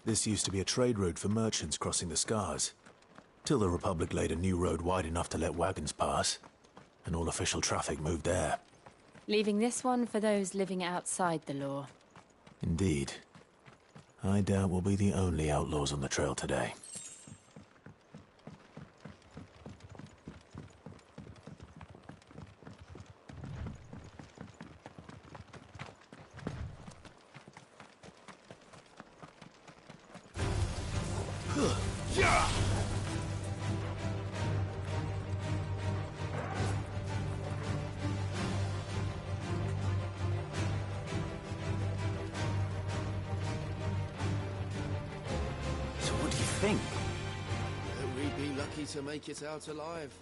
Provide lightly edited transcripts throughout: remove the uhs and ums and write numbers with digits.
This used to be a trade route for merchants crossing the Scars, till the Republic laid a new road wide enough to let wagons pass, and all official traffic moved there. Leaving this one for those living outside the law. Indeed. I doubt we'll be the only outlaws on the trail today. We'd be lucky to make it out alive.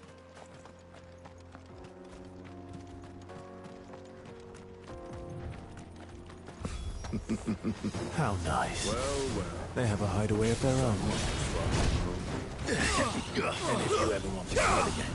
How nice. Well. They have a hideaway of their own. And if you ever want to try it again.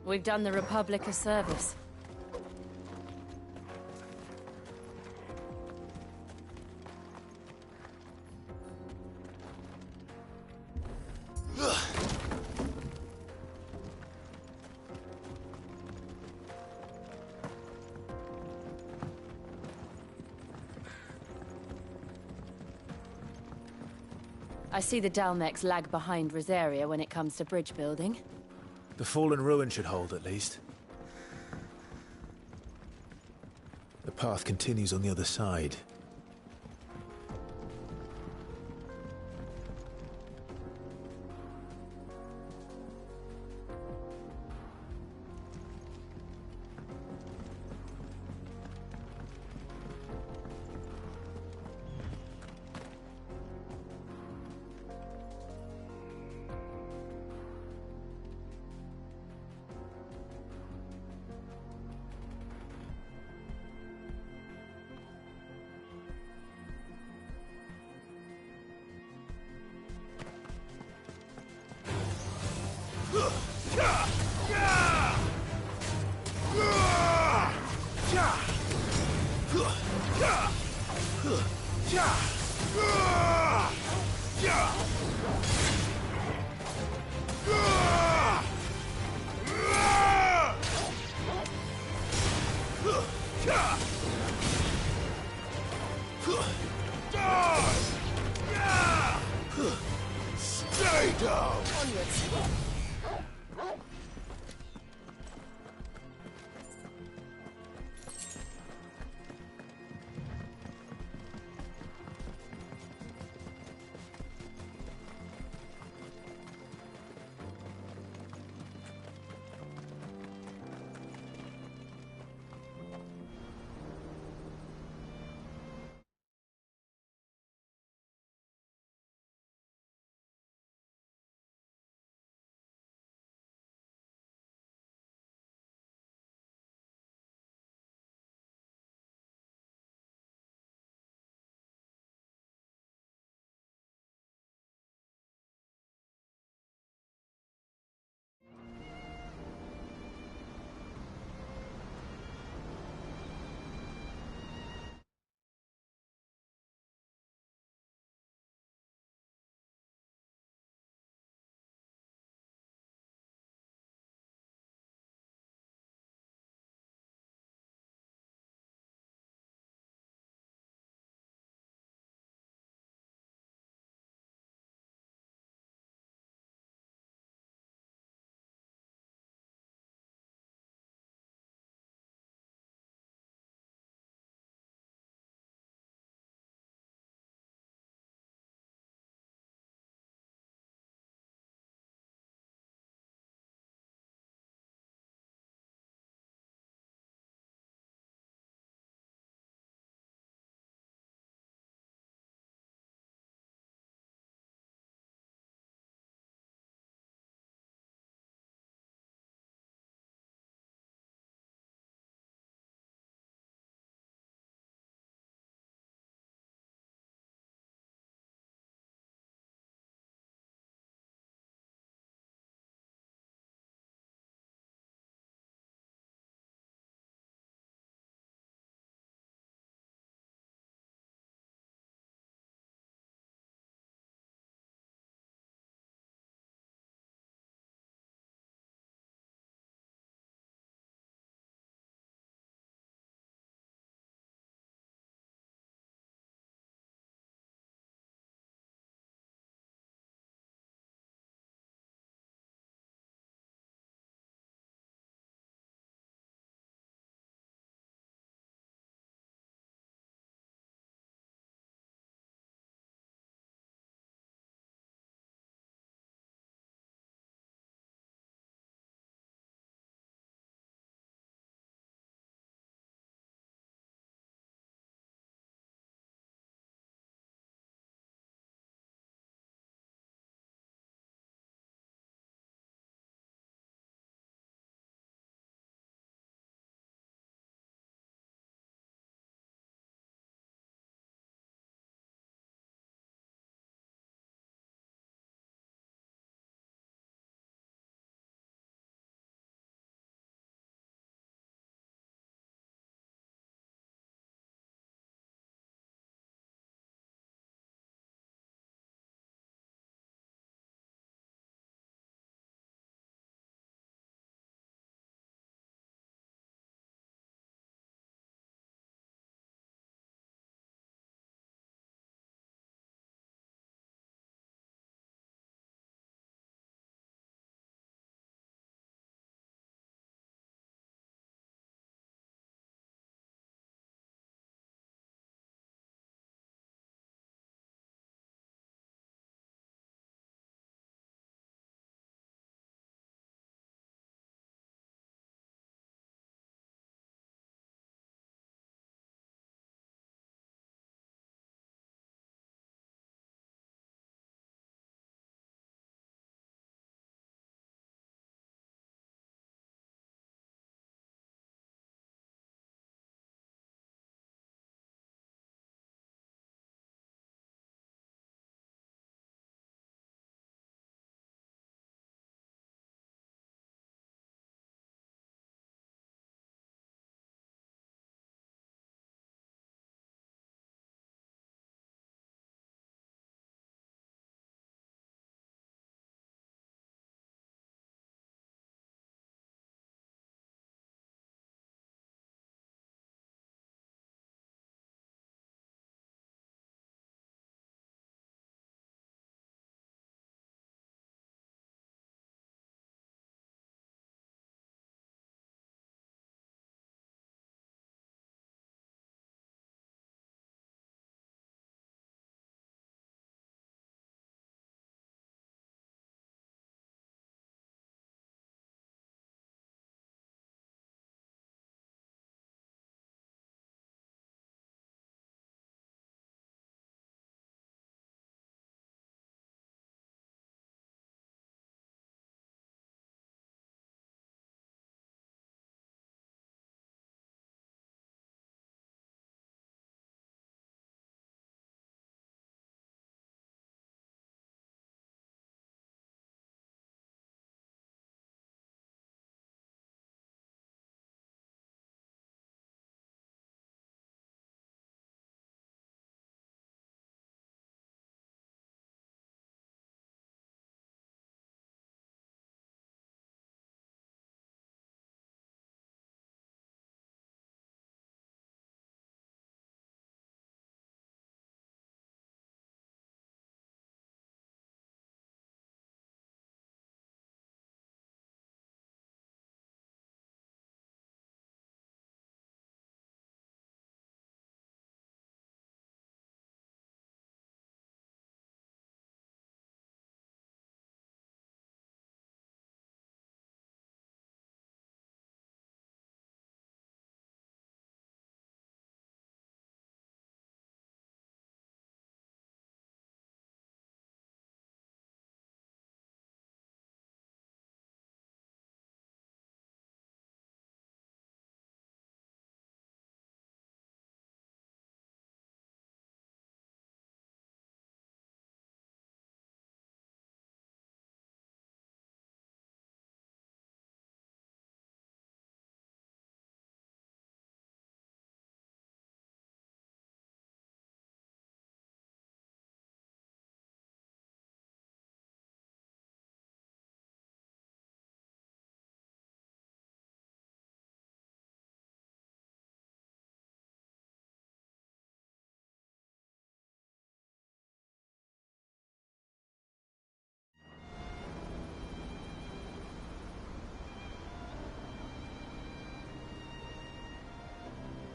We've done the Republic a service. I see the Dalmex lag behind Rosaria when it comes to bridge building. The fallen ruin should hold, at least. The path continues on the other side. Stay down!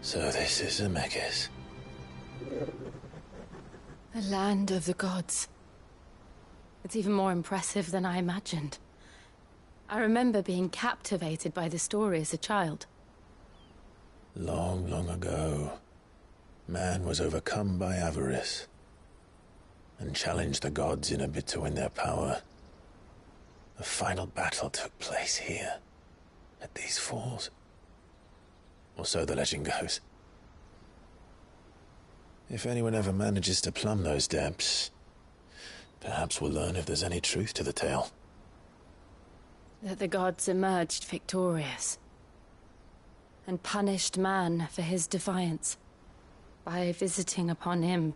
So this is Amekis. The land of the gods. It's even more impressive than I imagined. I remember being captivated by the story as a child. Long, long ago, man was overcome by avarice and challenged the gods in a bid to win their power. The final battle took place here, at these falls. Or so the legend goes. If anyone ever manages to plumb those depths, perhaps we'll learn if there's any truth to the tale. That the gods emerged victorious and punished man for his defiance by visiting upon him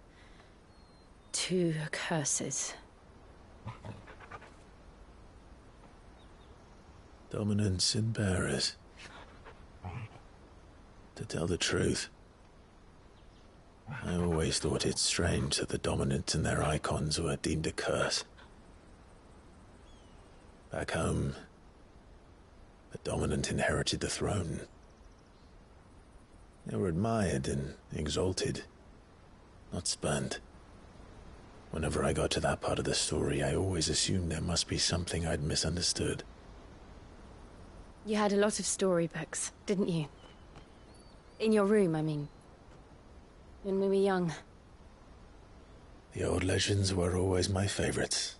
2 curses. Dominants and bearers. To tell the truth, I always thought it strange that the dominants and their icons were deemed a curse. Back home, the dominant inherited the throne. They were admired and exalted, not spurned. Whenever I got to that part of the story, I always assumed there must be something I'd misunderstood. You had a lot of storybooks, didn't you? In your room, I mean. When we were young. The old legends were always my favorites.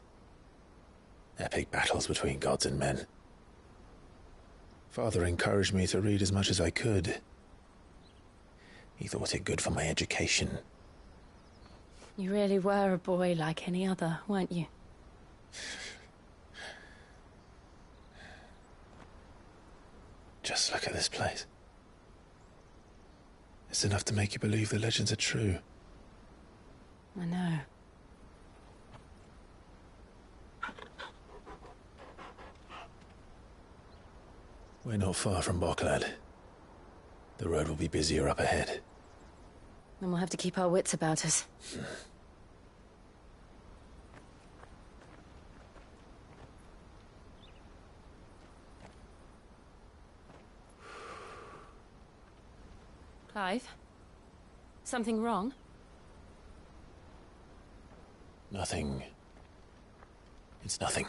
Epic battles between gods and men. Father encouraged me to read as much as I could. He thought it good for my education. You really were a boy like any other, weren't you? Just look at this place. It's enough to make you believe the legends are true. I know. We're not far from Boklad. The road will be busier up ahead. Then we'll have to keep our wits about us. Clive? Something wrong? Nothing. It's nothing.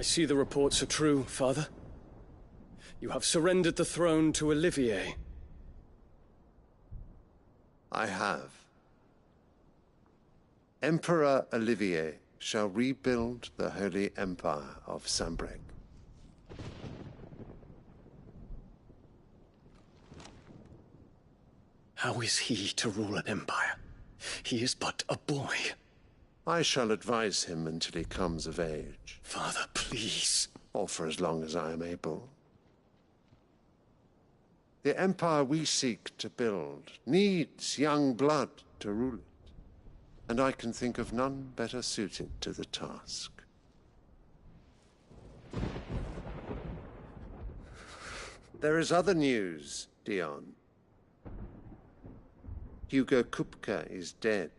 I see the reports are true, Father. You have surrendered the throne to Olivier. I have. Emperor Olivier shall rebuild the Holy Empire of Sanbreque. How is he to rule an empire? He is but a boy. I shall advise him until he comes of age. Father, please. Or for as long as I am able. The empire we seek to build needs young blood to rule it, and I can think of none better suited to the task. There is other news, Dion. Hugo Kupka is dead,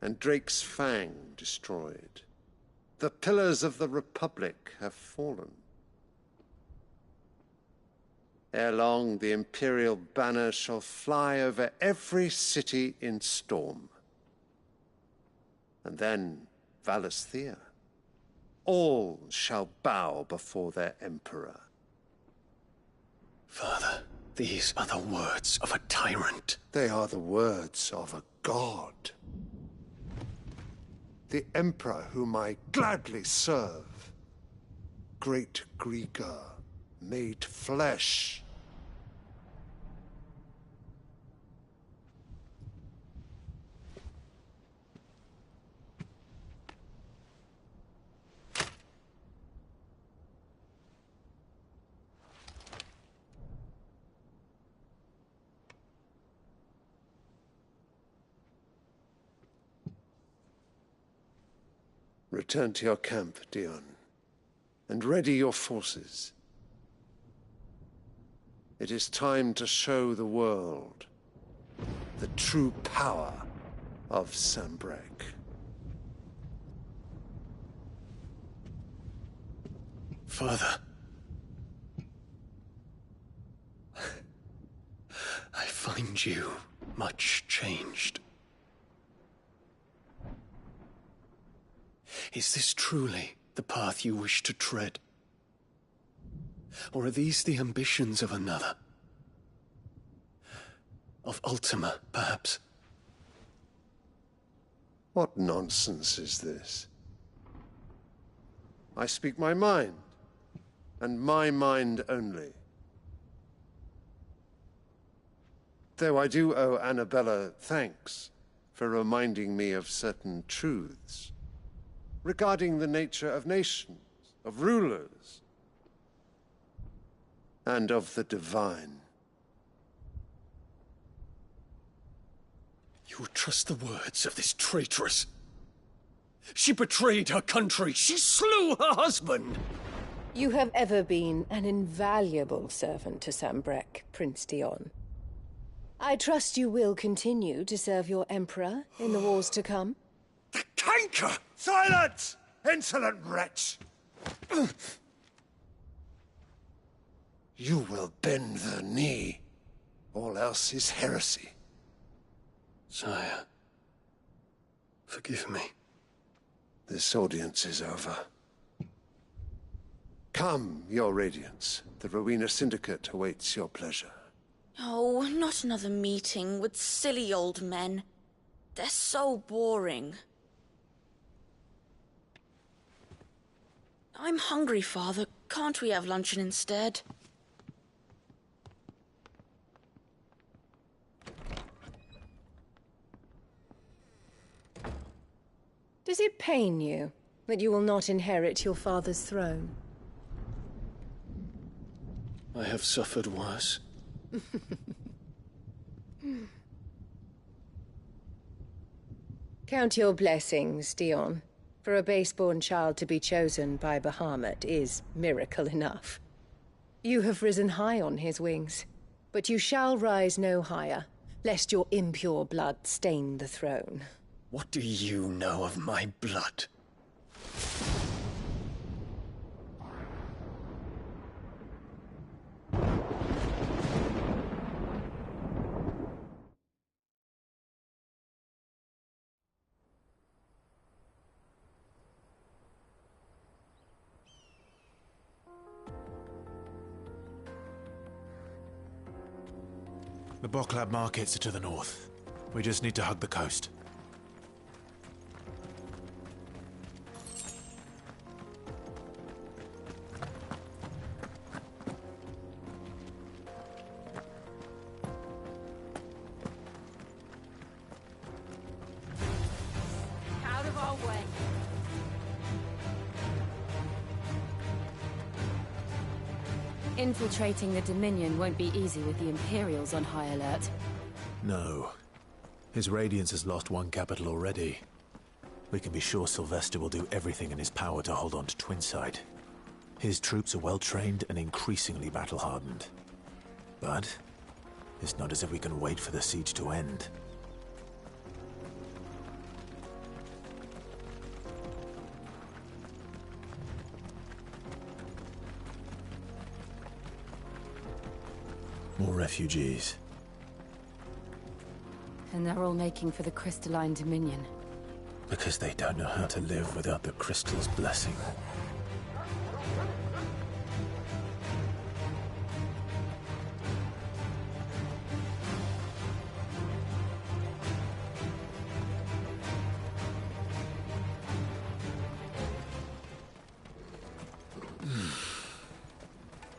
and Drake's Fang destroyed. The pillars of the Republic have fallen. Ere long, the Imperial banner shall fly over every city in Storm. And then Valisthea. All shall bow before their Emperor. Father, these are the words of a tyrant. They are the words of a god. The Emperor whom I gladly serve. Great Greagor, made flesh. Return to your camp, Dion, and ready your forces. It is time to show the world the true power of Sanbreque. Father. I find you much changed. Is this truly the path you wish to tread? Or are these the ambitions of another? Of Ultima, perhaps? What nonsense is this? I speak my mind, and my mind only. Though I do owe Annabella thanks for reminding me of certain truths regarding the nature of nations, of rulers, and of the divine. You trust the words of this traitress? She betrayed her country. She slew her husband. You have ever been an invaluable servant to Sanbreque, Prince Dion. I trust you will continue to serve your Emperor in the wars to come. The canker! Silence! Insolent wretch! You will bend the knee. All else is heresy. Sire, forgive me. This audience is over. Come, your Radiance. The Rowena Syndicate awaits your pleasure. Oh, not another meeting with silly old men. They're so boring. I'm hungry, Father. Can't we have luncheon instead? Does it pain you that you will not inherit your father's throne? I have suffered worse. Count your blessings, Dion. For a base-born child to be chosen by Bahamut is miracle enough. You have risen high on his wings, but you shall rise no higher, lest your impure blood stain the throne. What do you know of my blood? The Boklab markets are to the north. We just need to hug the coast. Out of our way. Infiltrating the Dominion won't be easy with the Imperials on high alert. No. His Radiance has lost one capital already. We can be sure Sylvester will do everything in his power to hold on to Twinside. His troops are well-trained and increasingly battle-hardened. But it's not as if we can wait for the siege to end. More refugees. And they're all making for the Crystalline Dominion. Because they don't know how to live without the Crystal's blessing.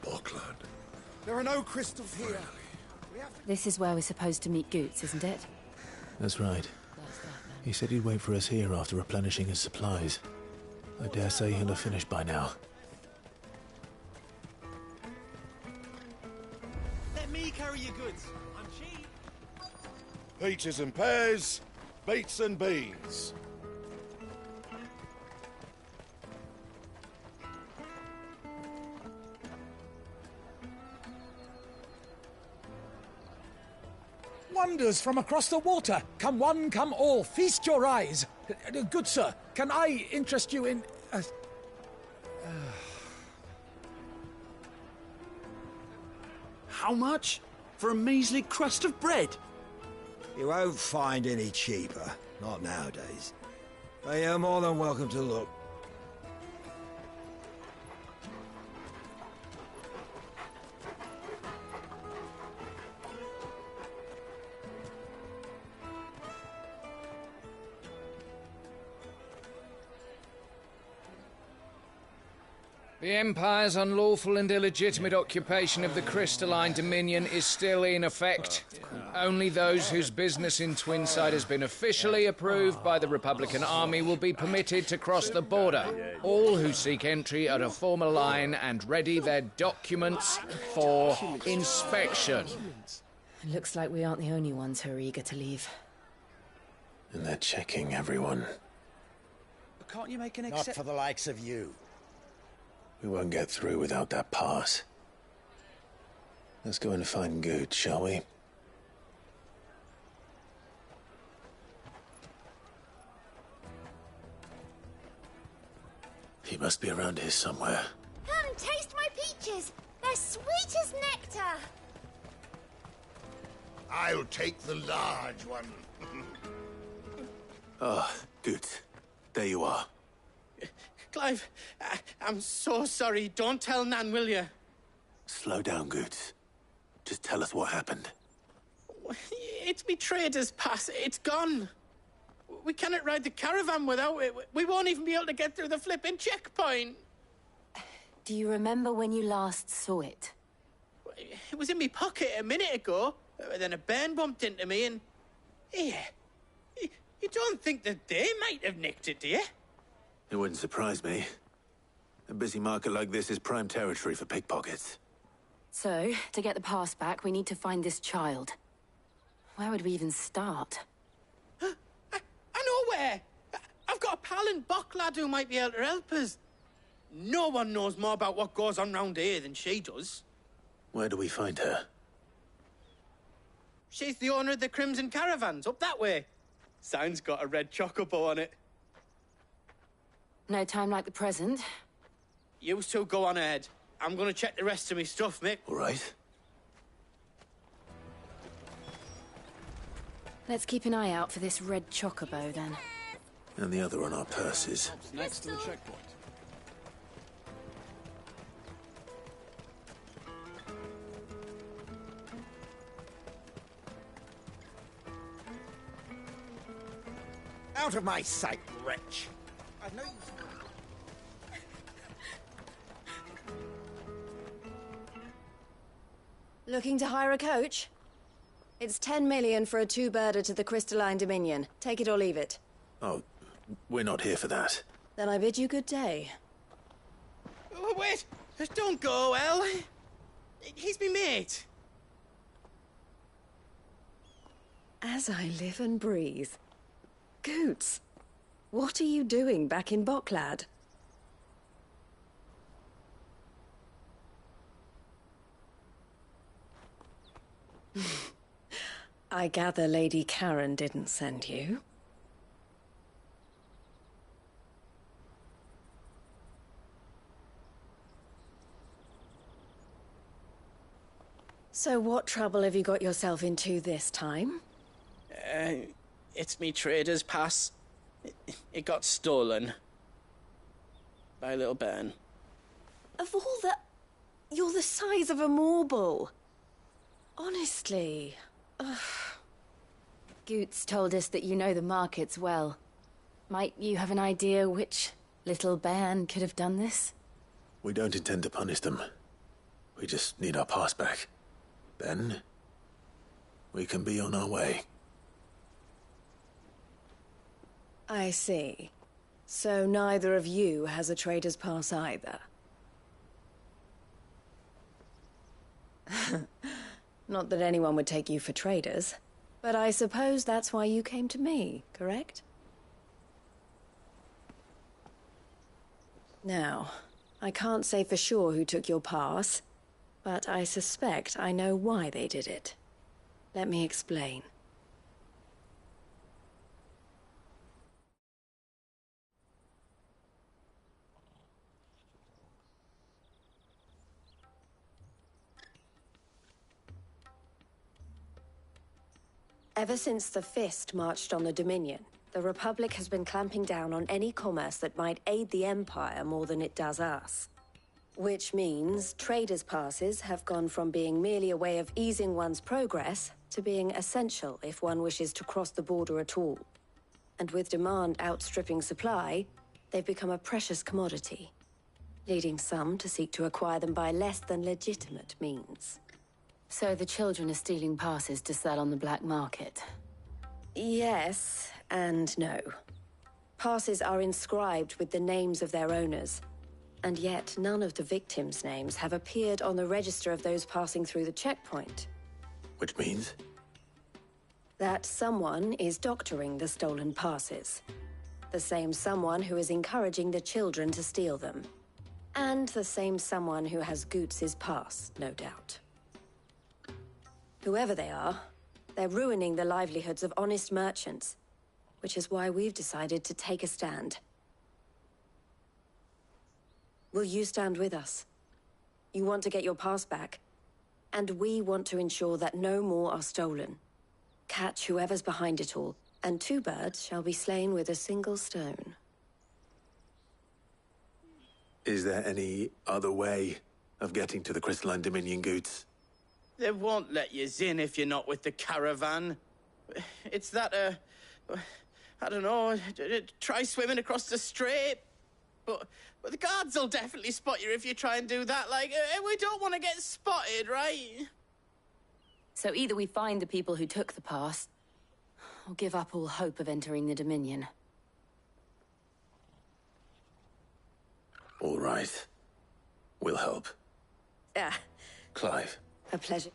Boklad. There are no crystals here. This is where we're supposed to meet Goots, isn't it? That's right. He said he'd wait for us here after replenishing his supplies. I dare say he'll have finished by now. Let me carry your goods. I'm cheap. Peaches and pears, beets and beans. Wonders from across the water. Come one, come all. Feast your eyes. Good sir, can I interest you in... How much? For a measly crust of bread? You won't find any cheaper. Not nowadays. But you're more than welcome to look. The Empire's unlawful and illegitimate occupation of the Crystalline Dominion is still in effect. Only those whose business in Twinside has been officially approved by the Republican Army will be permitted to cross the border. All who seek entry are to form a line and ready their documents for inspection. It looks like we aren't the only ones who are eager to leave. And they're checking everyone. But can't you make an Not for the likes of you. We won't get through without that pass. Let's go and find Good, shall we? He must be around here somewhere. Come, taste my peaches. They're sweet as nectar. I'll take the large one. Ah, Good. There you are. Clive, I'm so sorry. Don't tell Nan, will you? Slow down, Good. Just tell us what happened. It's me trader's pass. It's gone. We cannot ride the caravan without it. We won't even be able to get through the flipping checkpoint. Do you remember when you last saw it? It was in my pocket a minute ago. Then a bairn bumped into me and... Yeah. You don't think that they might have nicked it, do you? It wouldn't surprise me. A busy market like this is prime territory for pickpockets. So, to get the pass back, we need to find this child. Where would we even start? I know where! I've got a pal in Boklad who might be able to help us. No one knows more about what goes on round here than she does. Where do we find her? She's the owner of the Crimson Caravans, up that way. Sign's got a red chocobo on it. No time like the present. You two go on ahead. I'm gonna check the rest of my stuff, Mick. All right. Let's keep an eye out for this red chocobo, then. And the other on our purses. Next to the checkpoint. Out of my sight, wretch! I know you... Looking to hire a coach? It's 10 million for a two-birder to the Crystalline Dominion. Take it or leave it. Oh, we're not here for that. Then I bid you good day. Oh, wait! Don't go, El. He's me mate. As I live and breathe. Goots, what are you doing back in Boklad? I gather Lady Karen didn't send you. So what trouble have you got yourself into this time? It's me trader's pass. It got stolen. By little Ben. Of all the... You're the size of a marble. Honestly. Ugh. Goots told us that you know the markets well. Might you have an idea which little bairn could have done this? We don't intend to punish them. We just need our pass back. Then, we can be on our way. I see. So neither of you has a trader's pass either. Not that anyone would take you for traders, but I suppose that's why you came to me, correct? Now, I can't say for sure who took your pass, but I suspect I know why they did it. Let me explain. Ever since the Fist marched on the Dominion, the Republic has been clamping down on any commerce that might aid the Empire more than it does us. Which means traders' passes have gone from being merely a way of easing one's progress to being essential if one wishes to cross the border at all. And with demand outstripping supply, they've become a precious commodity, leading some to seek to acquire them by less than legitimate means. So the children are stealing passes to sell on the black market? Yes, and no. Passes are inscribed with the names of their owners, and yet none of the victims' names have appeared on the register of those passing through the checkpoint. Which means? That someone is doctoring the stolen passes. The same someone who is encouraging the children to steal them. And the same someone who has Goots' pass, no doubt. Whoever they are, they're ruining the livelihoods of honest merchants, which is why we've decided to take a stand. Will you stand with us? You want to get your pass back, and we want to ensure that no more are stolen. Catch whoever's behind it all, and two birds shall be slain with a single stone. Is there any other way of getting to the Crystalline Dominion, Goots? They won't let you in if you're not with the caravan. It's that, I don't know, try swimming across the strait. But the guards will definitely spot you if you try and do that. Like, we don't want to get spotted, right? So either we find the people who took the pass, or give up all hope of entering the Dominion. All right. We'll help. Clive. A pleasure.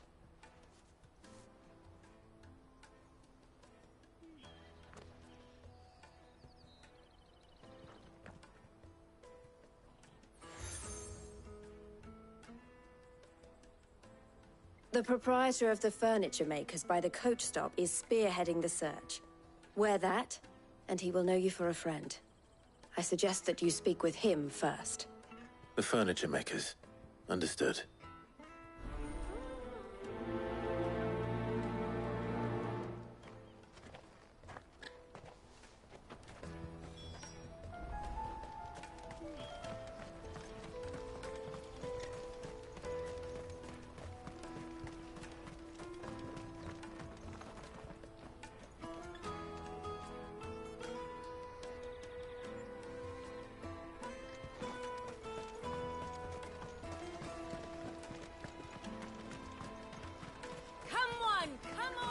The proprietor of the furniture makers by the coach stop is spearheading the search. Wear that, and he will know you for a friend. I suggest that you speak with him first. The furniture makers. Understood.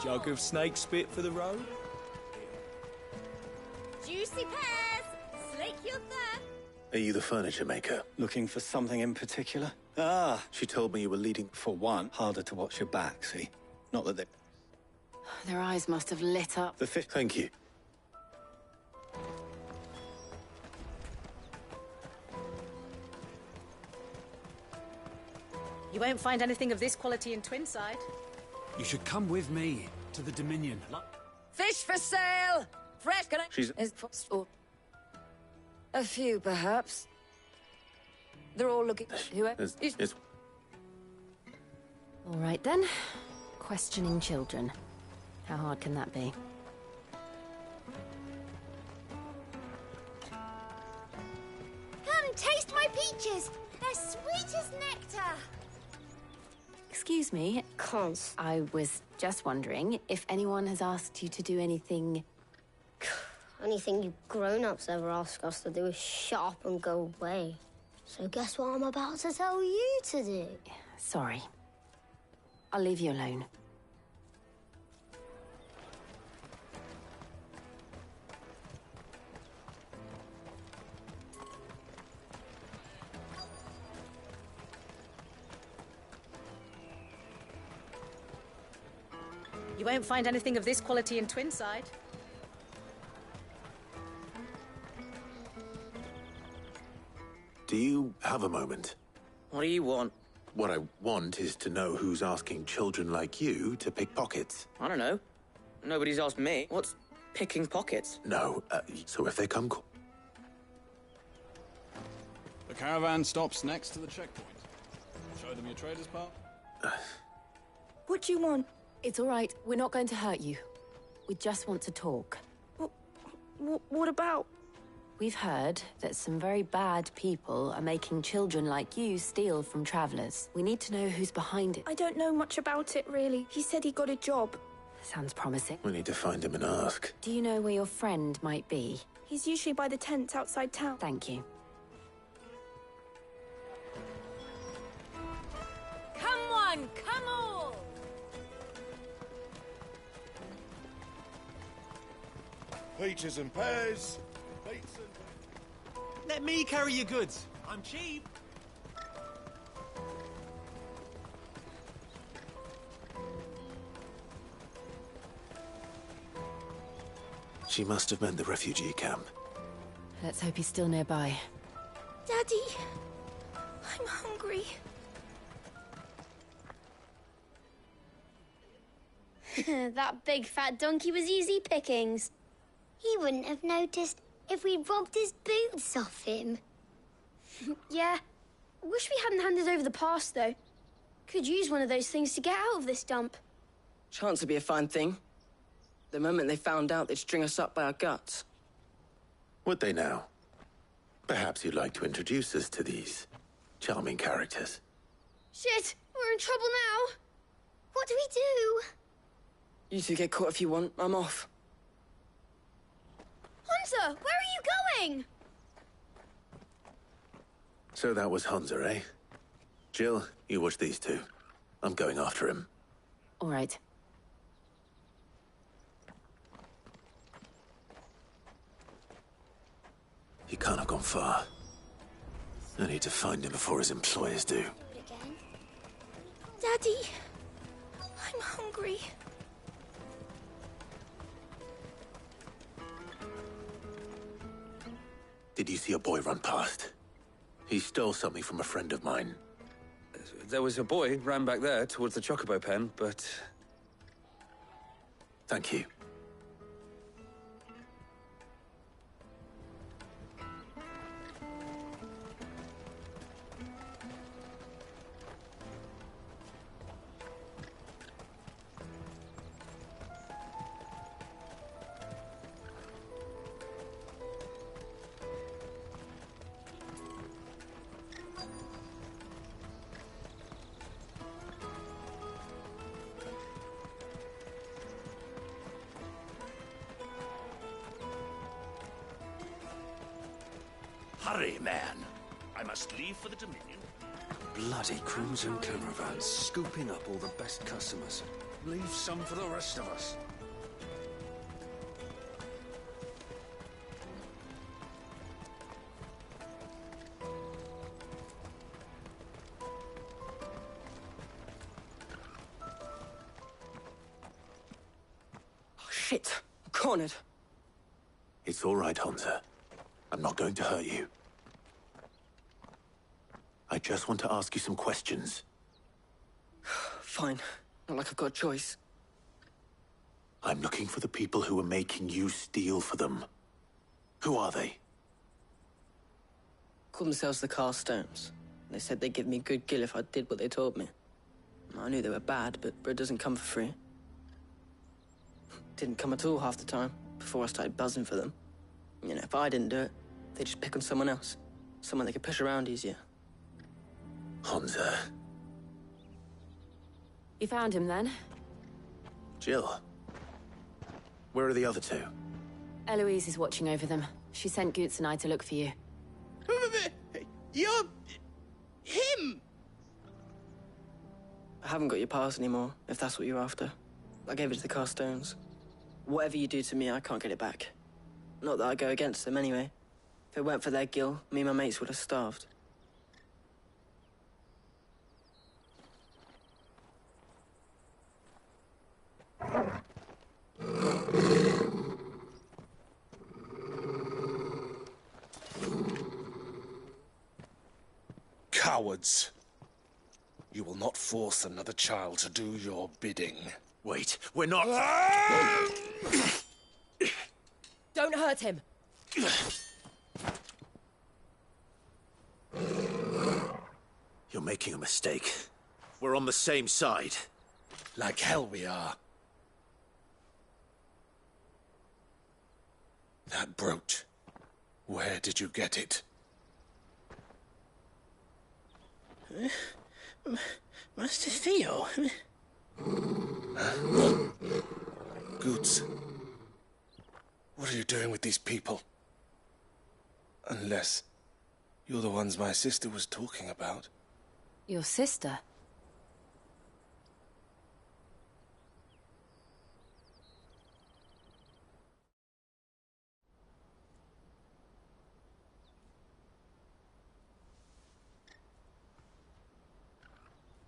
Jug of snake spit for the road? Juicy pears! Slake your thirst! Are you the furniture maker? Looking for something in particular? She told me you were leading... For one, harder to watch your back, see? Not that they... Their eyes must have lit up. The fish... Thank you. You won't find anything of this quality in Twinside. You should come with me to the Dominion. Fish for sale! Fresh, can I... She's... A few, perhaps. They're all looking... Whoever... It's... All right, then. Questioning children. How hard can that be? Come, taste my peaches! They're sweet as nectar! Excuse me. Cons. I was just wondering if anyone has asked you to do anything... Anything you grown-ups ever ask us to do is shut up and go away. So guess what I'm about to tell you to do? Sorry. I'll leave you alone. You won't find anything of this quality in Twinside. Do you have a moment? What do you want? What I want is to know who's asking children like you to pick pockets. I don't know. Nobody's asked me. What's picking pockets? No, so if they come... The caravan stops next to the checkpoint. Show them your trader's part. What do you want? It's all right. We're not going to hurt you. We just want to talk. What about? We've heard that some very bad people are making children like you steal from travelers. We need to know who's behind it. I don't know much about it, really. He said he got a job. Sounds promising. We need to find him and ask. Do you know where your friend might be? He's usually by the tents outside town. Thank you. Come one, come all! Peaches and pears, beets and... Let me carry your goods. I'm cheap. She must have meant the refugee camp. Let's hope he's still nearby. Daddy, I'm hungry. That big fat donkey was easy pickings. He wouldn't have noticed if we robbed his boots off him. Yeah. Wish we hadn't handed over the pass, though. Could use one of those things to get out of this dump. Chance would be a fine thing. The moment they found out, they'd string us up by our guts. Would they now? Perhaps you'd like to introduce us to these charming characters. Shit, we're in trouble now. What do we do? You two get caught if you want. I'm off. Hunter, where are you going? So that was Hunter, eh? Jill, you watch these two. I'm going after him. All right. He can't have gone far. I need to find him before his employers do. Daddy, I'm hungry. Did you see a boy run past? He stole something from a friend of mine. There was a boy ran back there towards the Chocobo pen, but... Thank you. Hurry, man. I must leave for the Dominion. Bloody crimson caravans, scooping up all the best customers. Leave some for the rest of us. Shit! I'm cornered. It's all right, Hansa. I'm not going to hurt you. I just want to ask you some questions. Fine. Not like I've got a choice. I'm looking for the people who are making you steal for them. Who are they? Call themselves the Carstones. They said they'd give me good gill if I did what they told me. I knew they were bad, but bread doesn't come for free. Didn't come at all half the time, before I started buzzing for them. You know, if I didn't do it, they'd just pick on someone else. Someone they could push around easier. Hansa. You found him then? Jill. Where are the other two? Eloise is watching over them. She sent Goots and I to look for you. You're... him! I haven't got your pass anymore, if that's what you're after. I gave it to the Carstones. Whatever you do to me, I can't get it back. Not that I go against them anyway. If it weren't for their gill, me and my mates would have starved. Cowards. You will not force another child to do your bidding. Wait, we're not... Don't hurt him. You're making a mistake. We're on the same side. Like hell we are. That brooch. Where did you get it? Master Theo. Goots. What are you doing with these people? Unless you're the ones my sister was talking about. Your sister?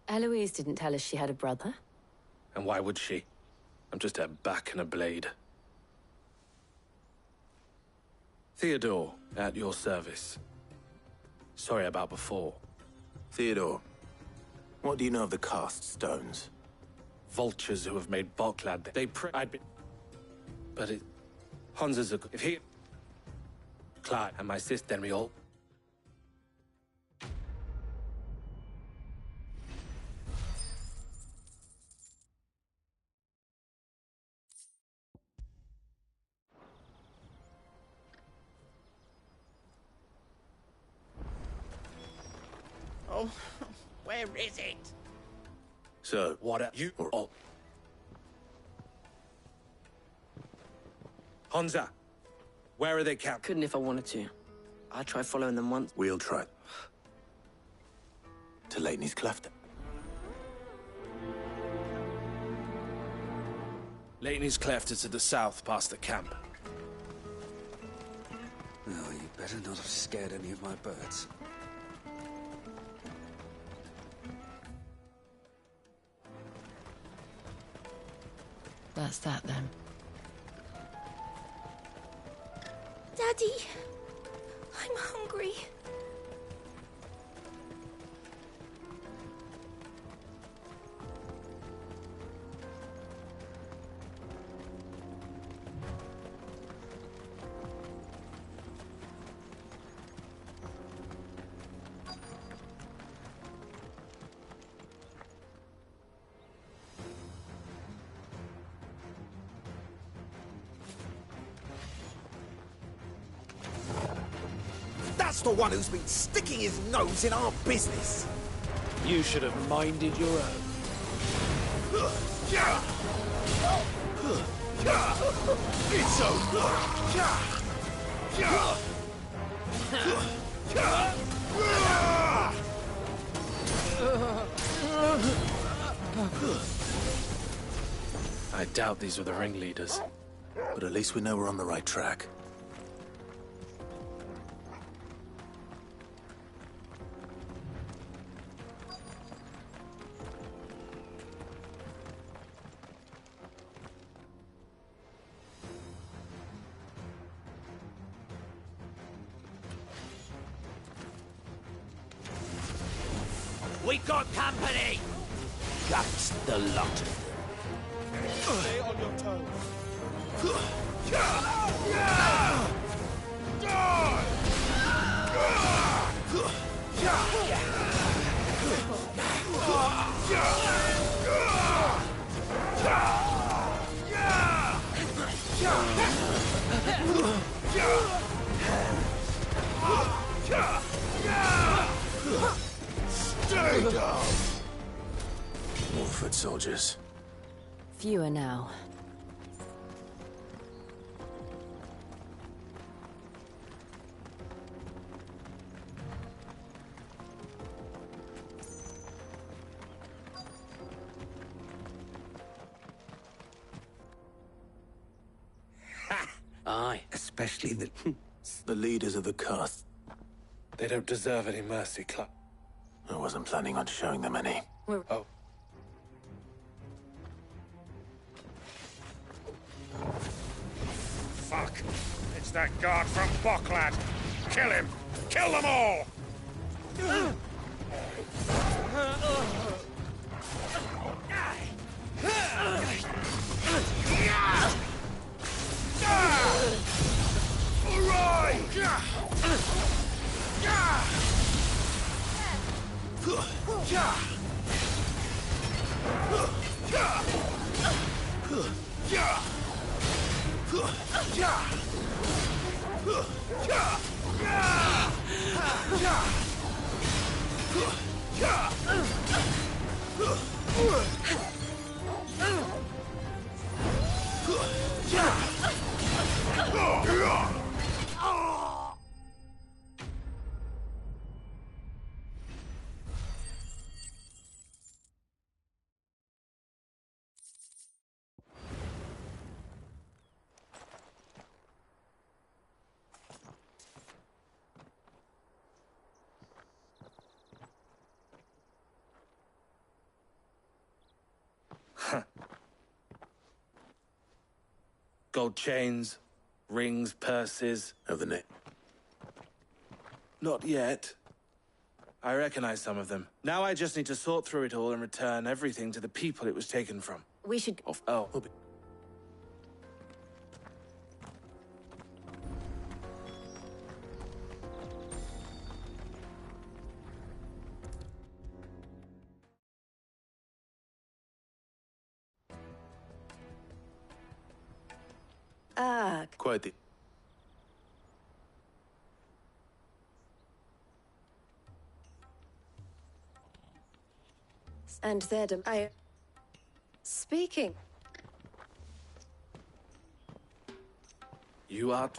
Eloise didn't tell us she had a brother. And why would she? I'm just her back and a blade. Theodore, at your service. Sorry about before. Theodore, what do you know of the Cast Stones? Vultures who have made Boklad. They I'd be... But it... Hansa's a... If he... Clyde and my sister, then we all... Oh, where is it? So, what are you... Oh. Hansa, where are they camped? Couldn't if I wanted to. I tried following them once. We'll try. To Leithney's Cleft. Leithney's Cleft is to the south, past the camp. No, you better not have scared any of my birds. That's that, then. Daddy, I'm hungry. That's the one who's been sticking his nose in our business. You should have minded your own. It's over. I doubt these were the ringleaders. But at least we know we're on the right track. We got company! That's the lot of them. Stay on your toes. Stay down! More foot soldiers. Fewer now. Aye. Especially the leaders of the Koth. They don't deserve any mercy, Clive. I wasn't planning on showing them any. Oh. Fuck! It's that guard from Boklad! Kill him! Kill them all! Gold chains, rings, purses. Of the name? Not yet. I recognize some of them. Now I just need to sort through it all and return everything to the people it was taken from. We should... Oh. Quite the... And they're speaking. You are...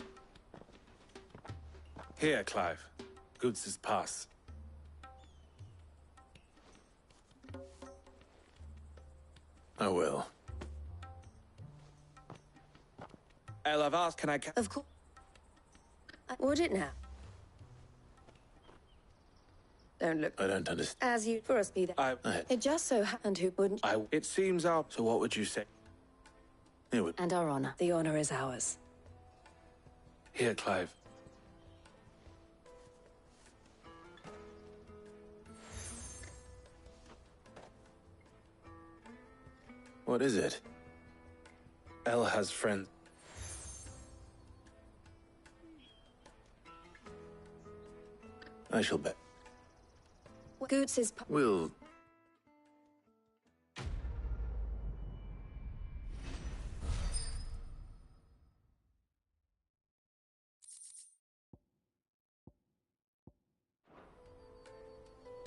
Here, Clive. Goods' pass. I will. El, I've asked, can I... Of course. Would it now? Don't look... I don't understand. As you... For us be there. It just so happened who wouldn't... It seems our... So what would you say? It would... And our honor. The honor is ours. Here, Clive. What is it? El has friends. I shall bet. Goots is... We'll...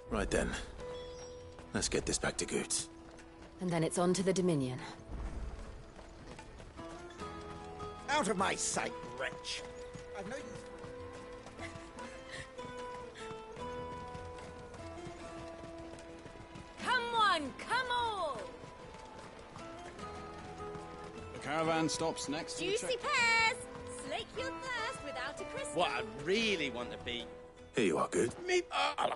Right then. Let's get this back to Goots. And then it's on to the Dominion. Out of my sight, wretch! I've no... Come on, come all! caravan stops next to the Juicy checkpoint. pears! Slake your thirst without a crystal. What I really want to be. Here you are, good. Me.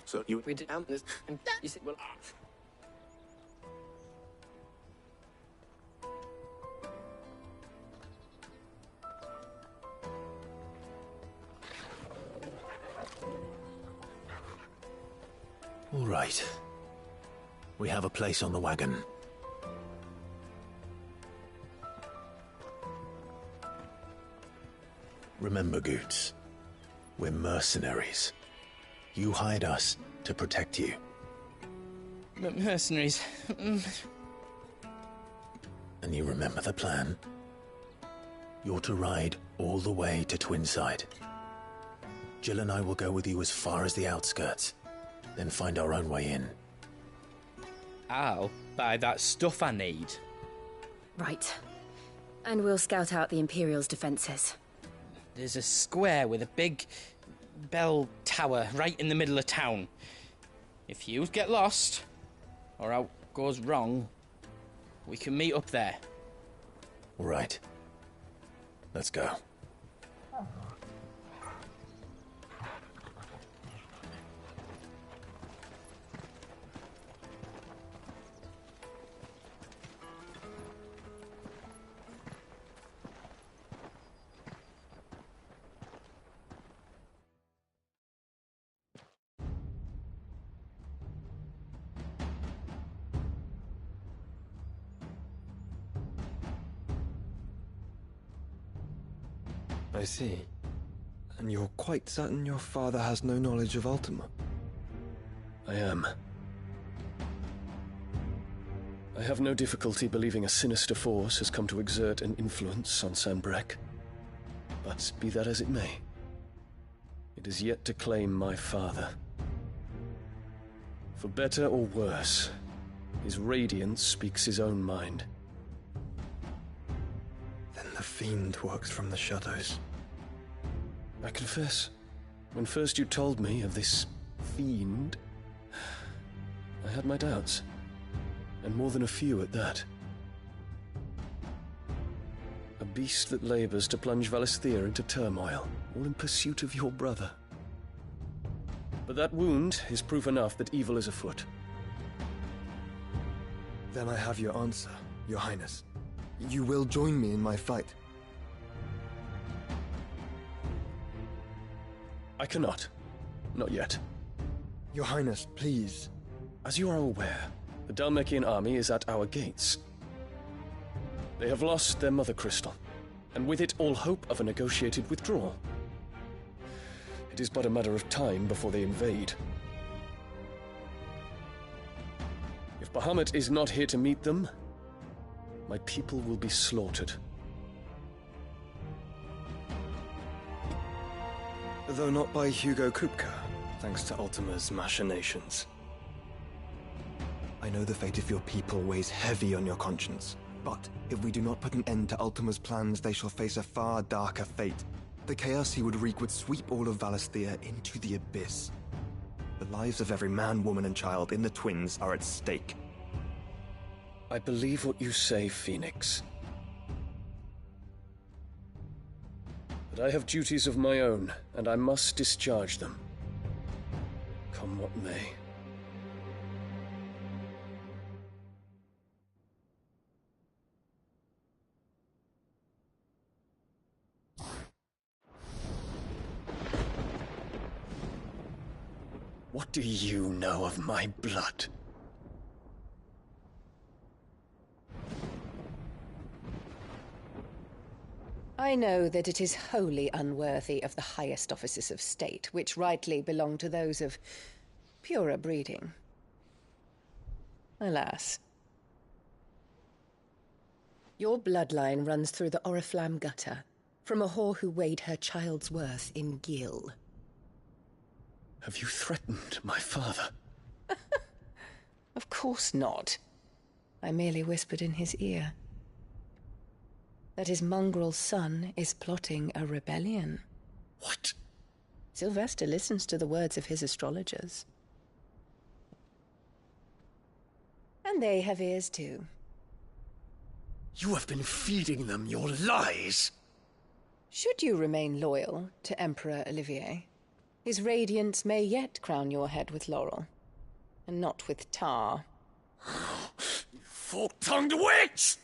So you... We did this, and you said, well. All right. We have a place on the wagon. Remember, Goots, we're mercenaries. You hired us to protect you. Mercenaries. And you remember the plan? You're to ride all the way to Twinside. Jill and I will go with you as far as the outskirts, then find our own way in. I'll buy that stuff I need. Right. And we'll scout out the Imperial's defences. There's a square with a big bell tower right in the middle of town. If you get lost, or out goes wrong, we can meet up there. All right. Let's go. I see. And you're quite certain your father has no knowledge of Ultima? I am. I have no difficulty believing a sinister force has come to exert an influence on Sanbreque. But be that as it may, it is yet to claim my father. For better or worse, his radiance speaks his own mind. Then the fiend works from the shadows. I confess, when first you told me of this fiend, I had my doubts. And more than a few at that. A beast that labors to plunge Valisthea into turmoil, all in pursuit of your brother. But that wound is proof enough that evil is afoot. Then I have your answer, Your Highness. You will join me in my fight. I cannot. Not yet. Your Highness, please. As you are aware, the Dhalmekian army is at our gates. They have lost their mother crystal, and with it all hope of a negotiated withdrawal. It is but a matter of time before they invade. If Bahamut is not here to meet them, my people will be slaughtered. Though not by Hugo Kupka, thanks to Ultima's machinations. I know the fate of your people weighs heavy on your conscience, but if we do not put an end to Ultima's plans, they shall face a far darker fate. The chaos he would wreak would sweep all of Valisthea into the abyss. The lives of every man, woman, and child in the Twins are at stake. I believe what you say, Phoenix. But I have duties of my own, and I must discharge them. Come what may. What do you know of my blood? I know that it is wholly unworthy of the highest offices of state, which rightly belong to those of purer breeding. Alas. Your bloodline runs through the Oriflamme gutter, from a whore who weighed her child's worth in gil. Have you threatened my father? Of course not. I merely whispered in his ear that his mongrel son is plotting a rebellion. What? Sylvester listens to the words of his astrologers. And they have ears too. You have been feeding them your lies! Should you remain loyal to Emperor Olivier, his radiance may yet crown your head with laurel, and not with tar. Fork-tongued witch!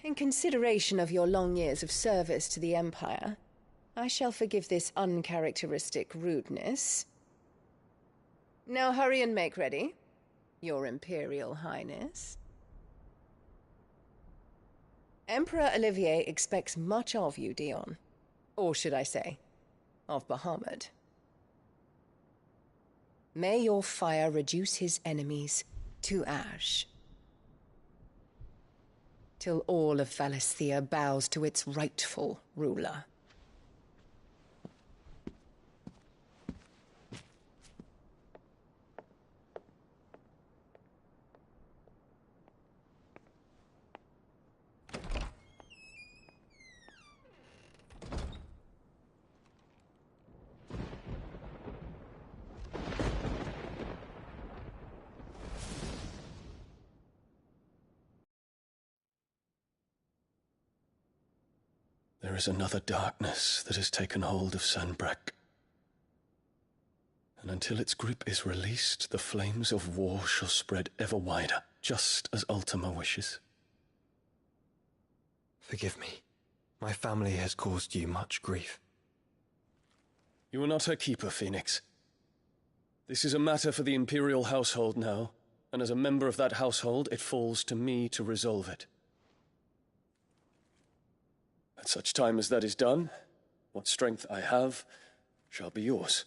In consideration of your long years of service to the Empire, I shall forgive this uncharacteristic rudeness. Now hurry and make ready, Your Imperial Highness. Emperor Olivier expects much of you, Dion. Or should I say, of Bahamut. May your fire reduce his enemies to ash, till all of Valisthea bows to its rightful ruler. There is another darkness that has taken hold of Sanbreque. And until its grip is released, the flames of war shall spread ever wider, just as Ultima wishes. Forgive me. My family has caused you much grief. You are not her keeper, Phoenix. This is a matter for the Imperial household now, and as a member of that household, it falls to me to resolve it. At such time as that is done, what strength I have shall be yours.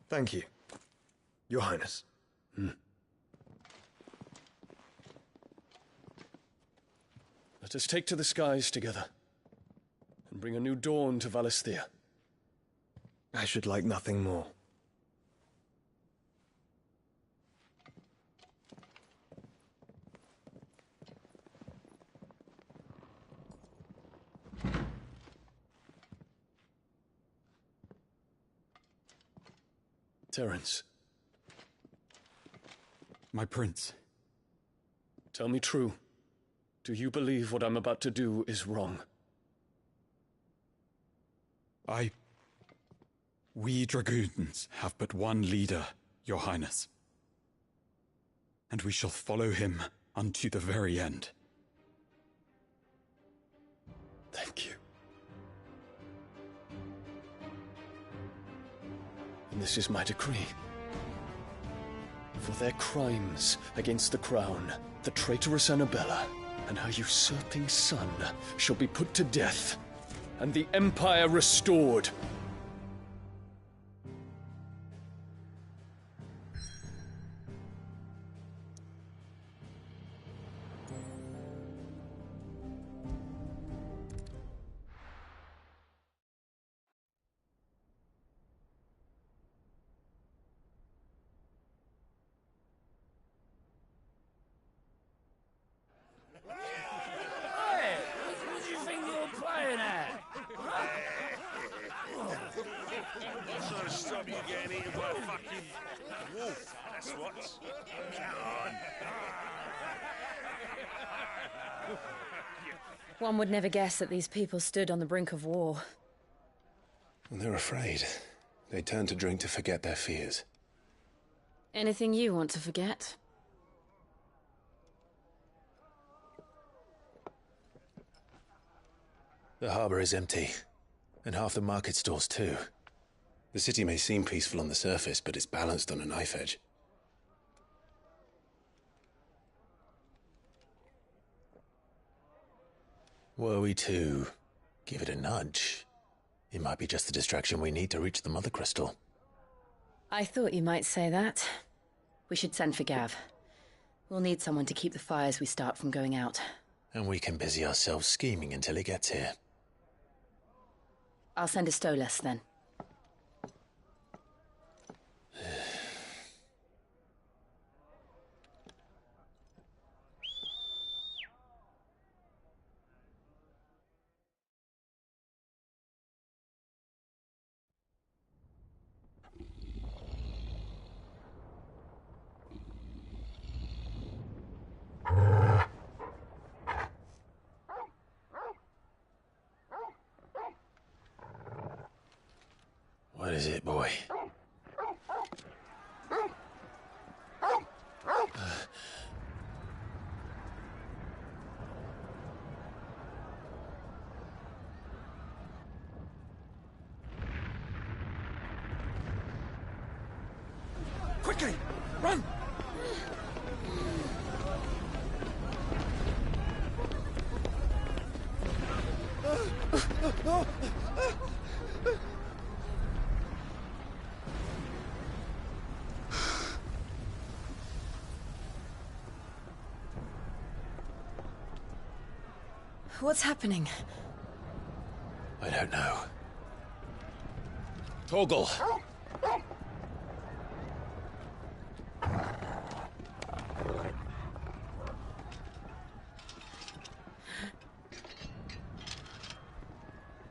Thank you, Your Highness. Let us take to the skies together, and bring a new dawn to Valisthea. I should like nothing more. Terence. My prince. Tell me true. Do you believe what I'm about to do is wrong? We dragoons have but one leader, Your Highness. And we shall follow him unto the very end. Thank you. And this is my decree. For their crimes against the crown, the traitorous Annabella and her usurping son shall be put to death, and the Empire restored. Stop you getting eaten by a fucking wolf, that's what. Come on. One would never guess that these people stood on the brink of war. They're afraid. They turn to drink to forget their fears. Anything you want to forget? The harbor is empty, and half the market stalls too. The city may seem peaceful on the surface, but it's balanced on a knife edge. Were we to give it a nudge, it might be just the distraction we need to reach the Mother Crystal. I thought you might say that. We should send for Gav. We'll need someone to keep the fires we start from going out. And we can busy ourselves scheming until he gets here. I'll send a Stolas then. is it, boy? Quickly! Run! What's happening? I don't know. Torgal!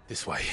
This way.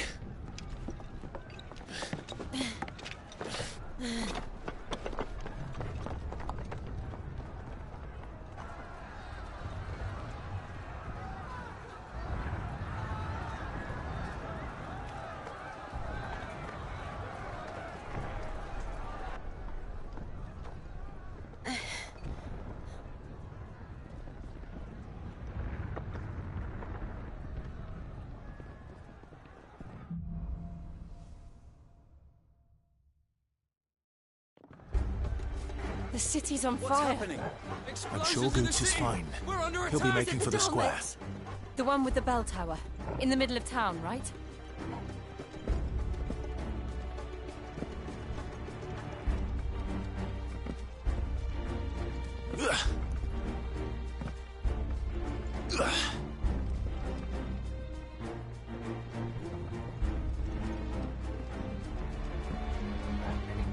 The city's on What's fire. happening? I'm sure Goots is fine. He'll be making for the square. The one with the bell tower. In the middle of town, right?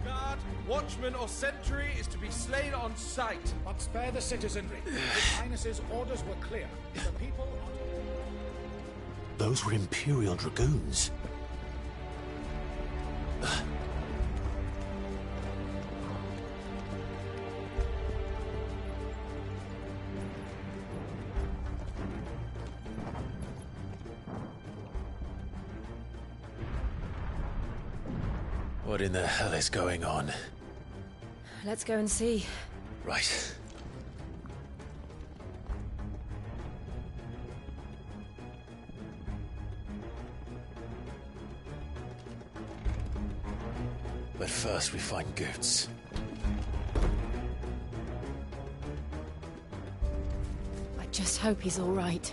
Guard, watchman, or sentry is to be slain on sight. But spare the citizenry. His Highness's orders were clear. The people are Those were Imperial Dragoons. What in the hell is going on? Let's go and see. Right. But first we find Goots. I just hope he's all right.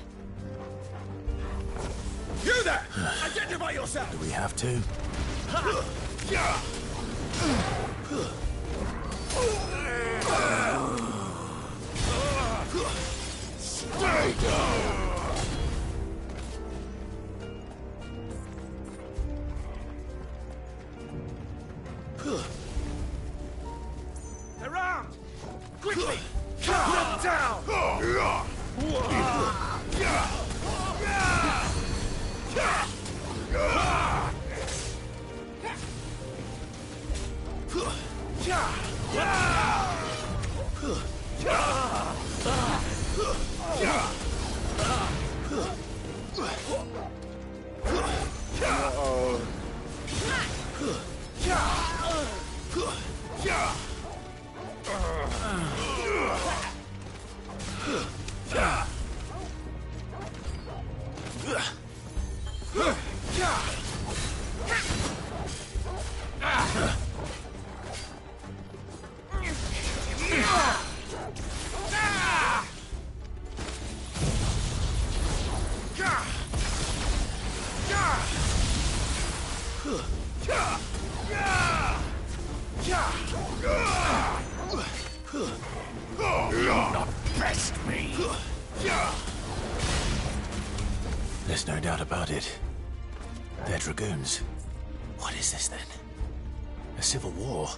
You there! Identify yourself! Do we have to? Stay down! They're armed! Quickly! Put them down! Not best me. There's no doubt about it. They're Dragoons. What is this then? A civil war?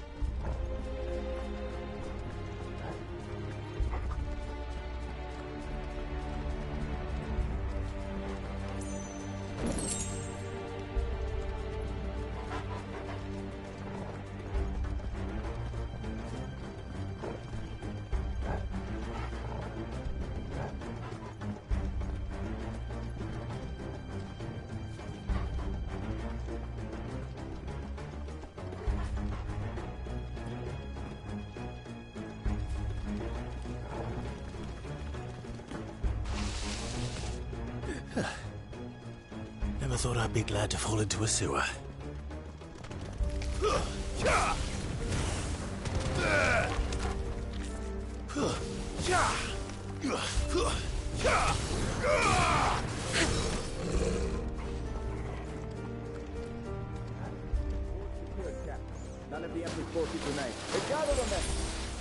Never thought I'd be glad to fall into a sewer. None of the Emperor's forces remain. Gather the men!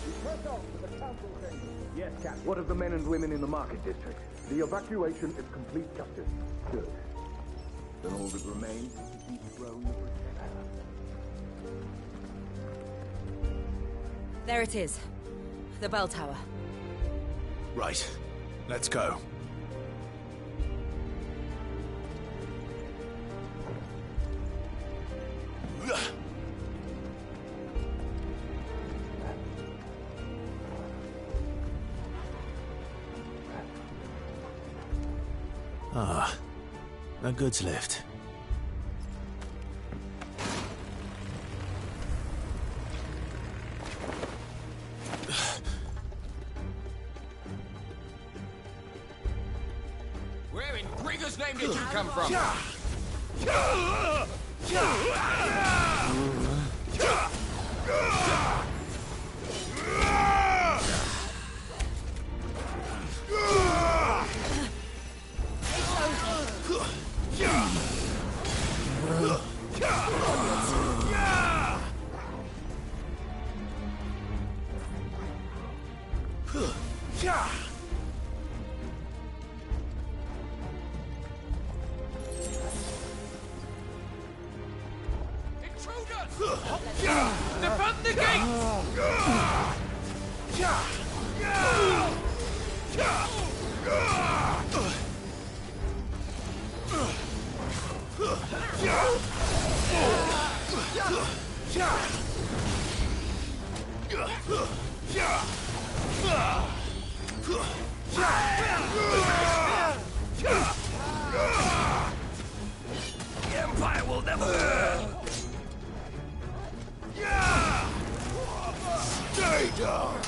We press on to the council chamber. Yes, Captain. What of the men and women in the market district? The evacuation is complete, Captain. Good. Then all that remains is to dethrone the Protector. There it is. The bell tower. Right. Let's go. Ah, the goods lift. Where in Gregor's name did you come from? Defend the gates! The Empire will never... Stay down!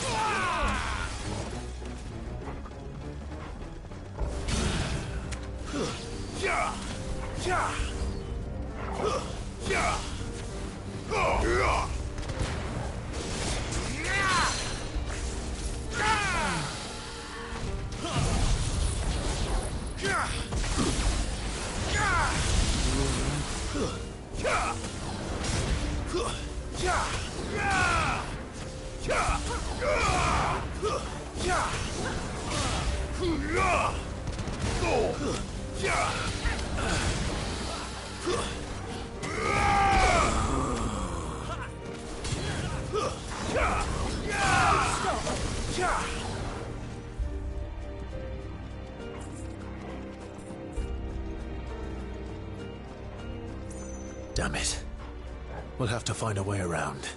Damn it. We'll have to find a way around.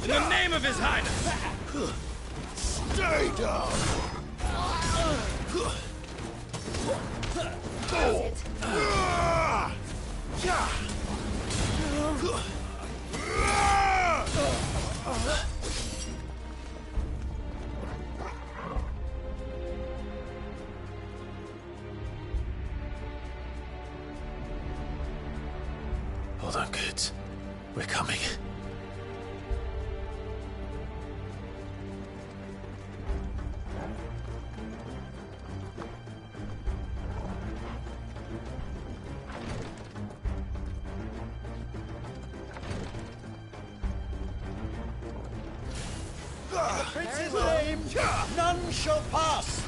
In the name of His Highness! Stay down! Hold on, kids. We're coming. Prince's name, none shall pass.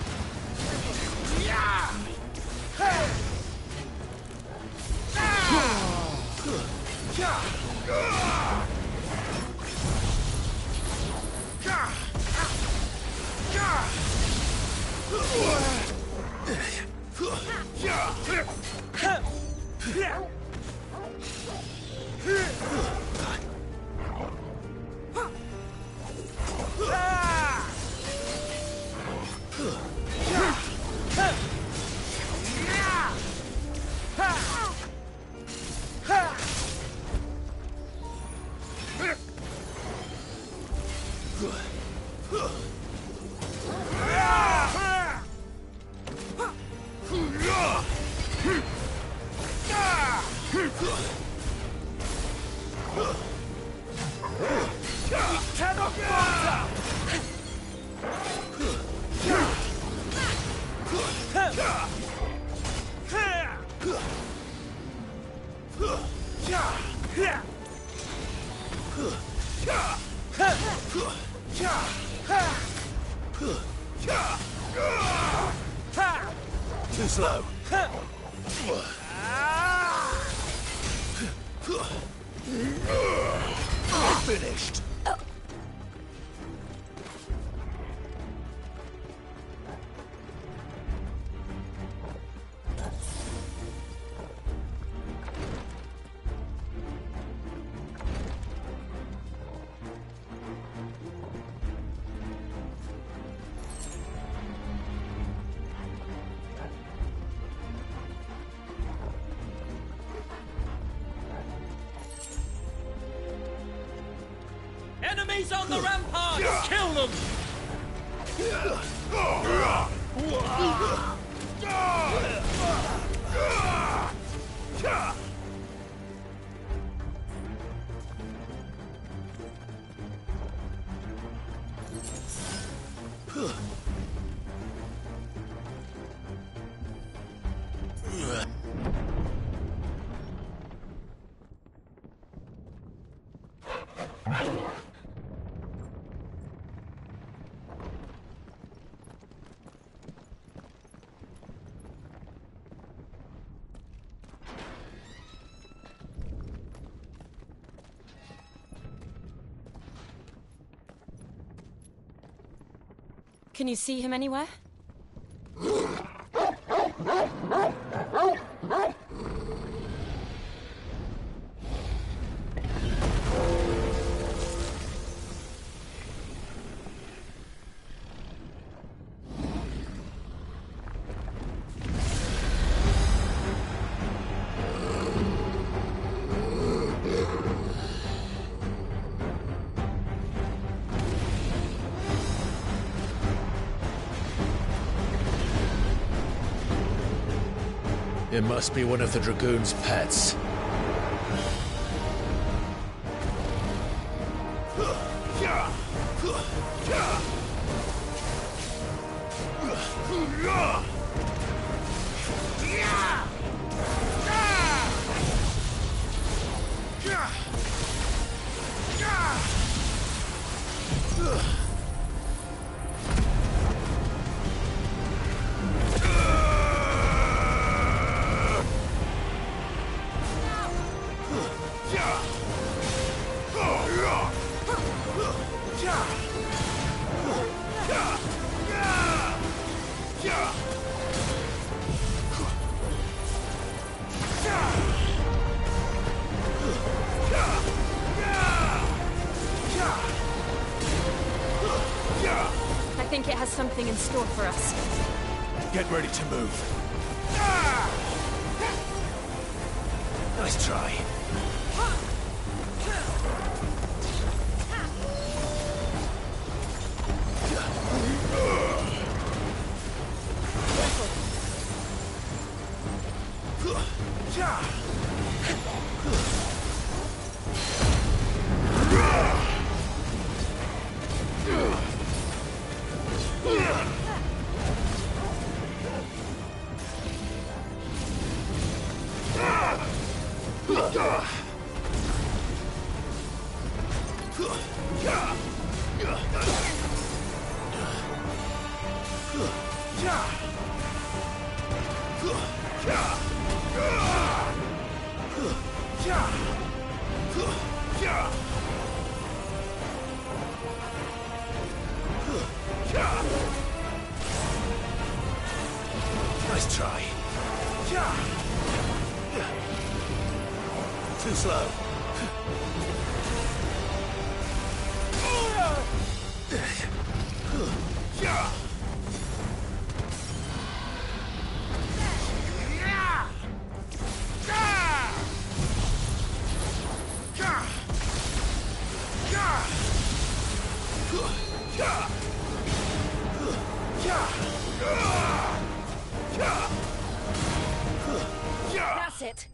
Too slow. Finished. Enemies on the ramparts! Kill them! Can you see him anywhere? It must be one of the Dragoon's pets. I think it has something in store for us. Get ready to move. Nice try. Nice try. Too slow. That's it.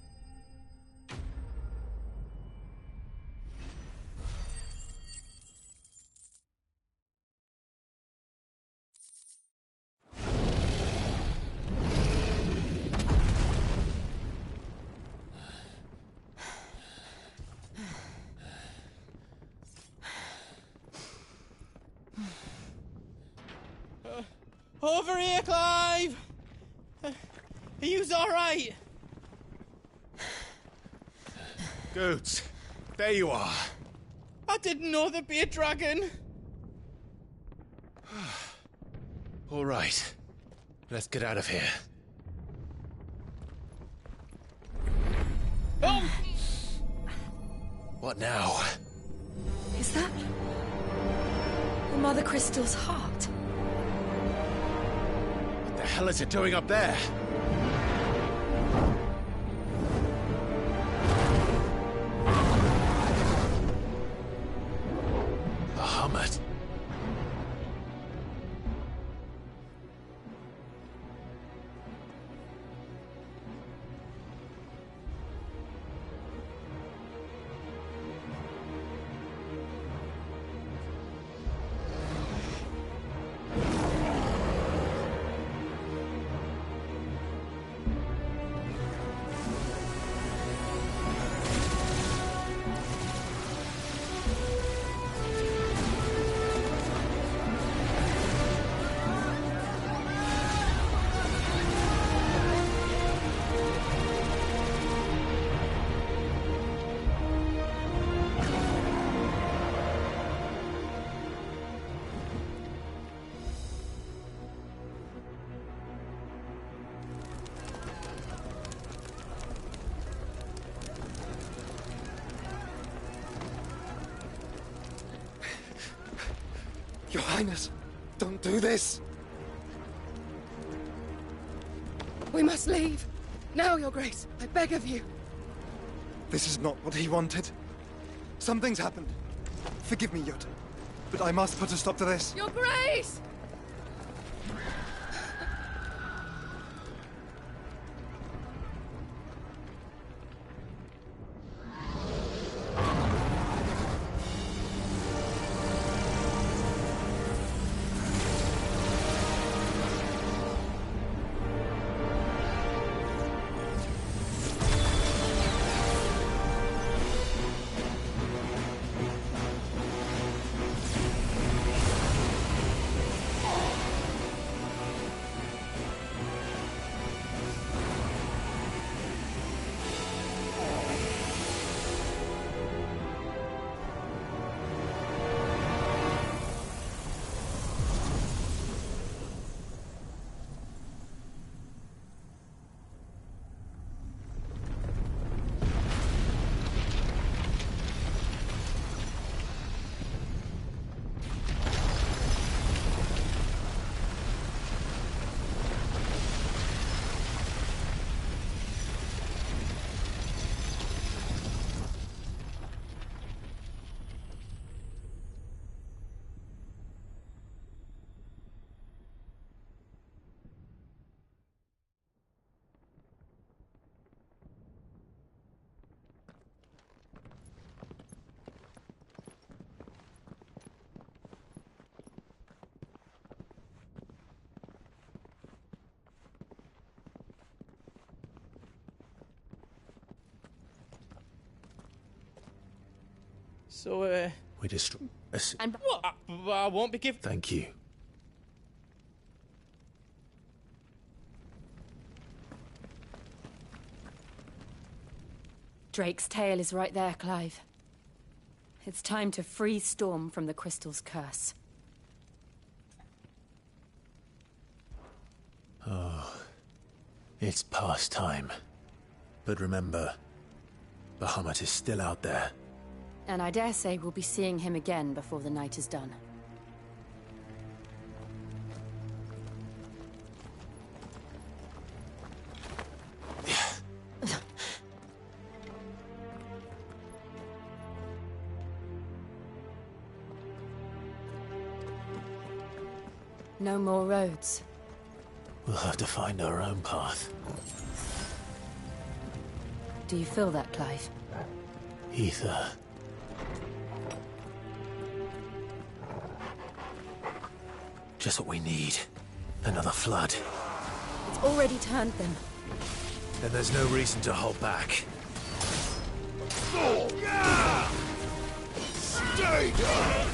Over here, Clive! Are you alright? Goats, there you are. I didn't know there'd be a dragon. All right, let's get out of here. Oh! What now? Is that the Mother Crystal's heart? What the hell is it doing up there? Bahamut. Your Highness, don't do this! We must leave. Now, Your Grace, I beg of you. This is not what he wanted. Something's happened. Forgive me, Yota, but I must put a stop to this. Your Grace! So, We destroy. And what? I won't be giving. Thank you. Drake's tail is right there, Clive. It's time to free Storm from the Crystal's curse. Oh, it's past time. But remember, Bahamut is still out there. And I dare say we'll be seeing him again before the night is done. No more roads. We'll have to find our own path. Do you feel that, Clive? Ether. Just what we need. Another flood. It's already turned them. Then there's no reason to hold back. Stay down!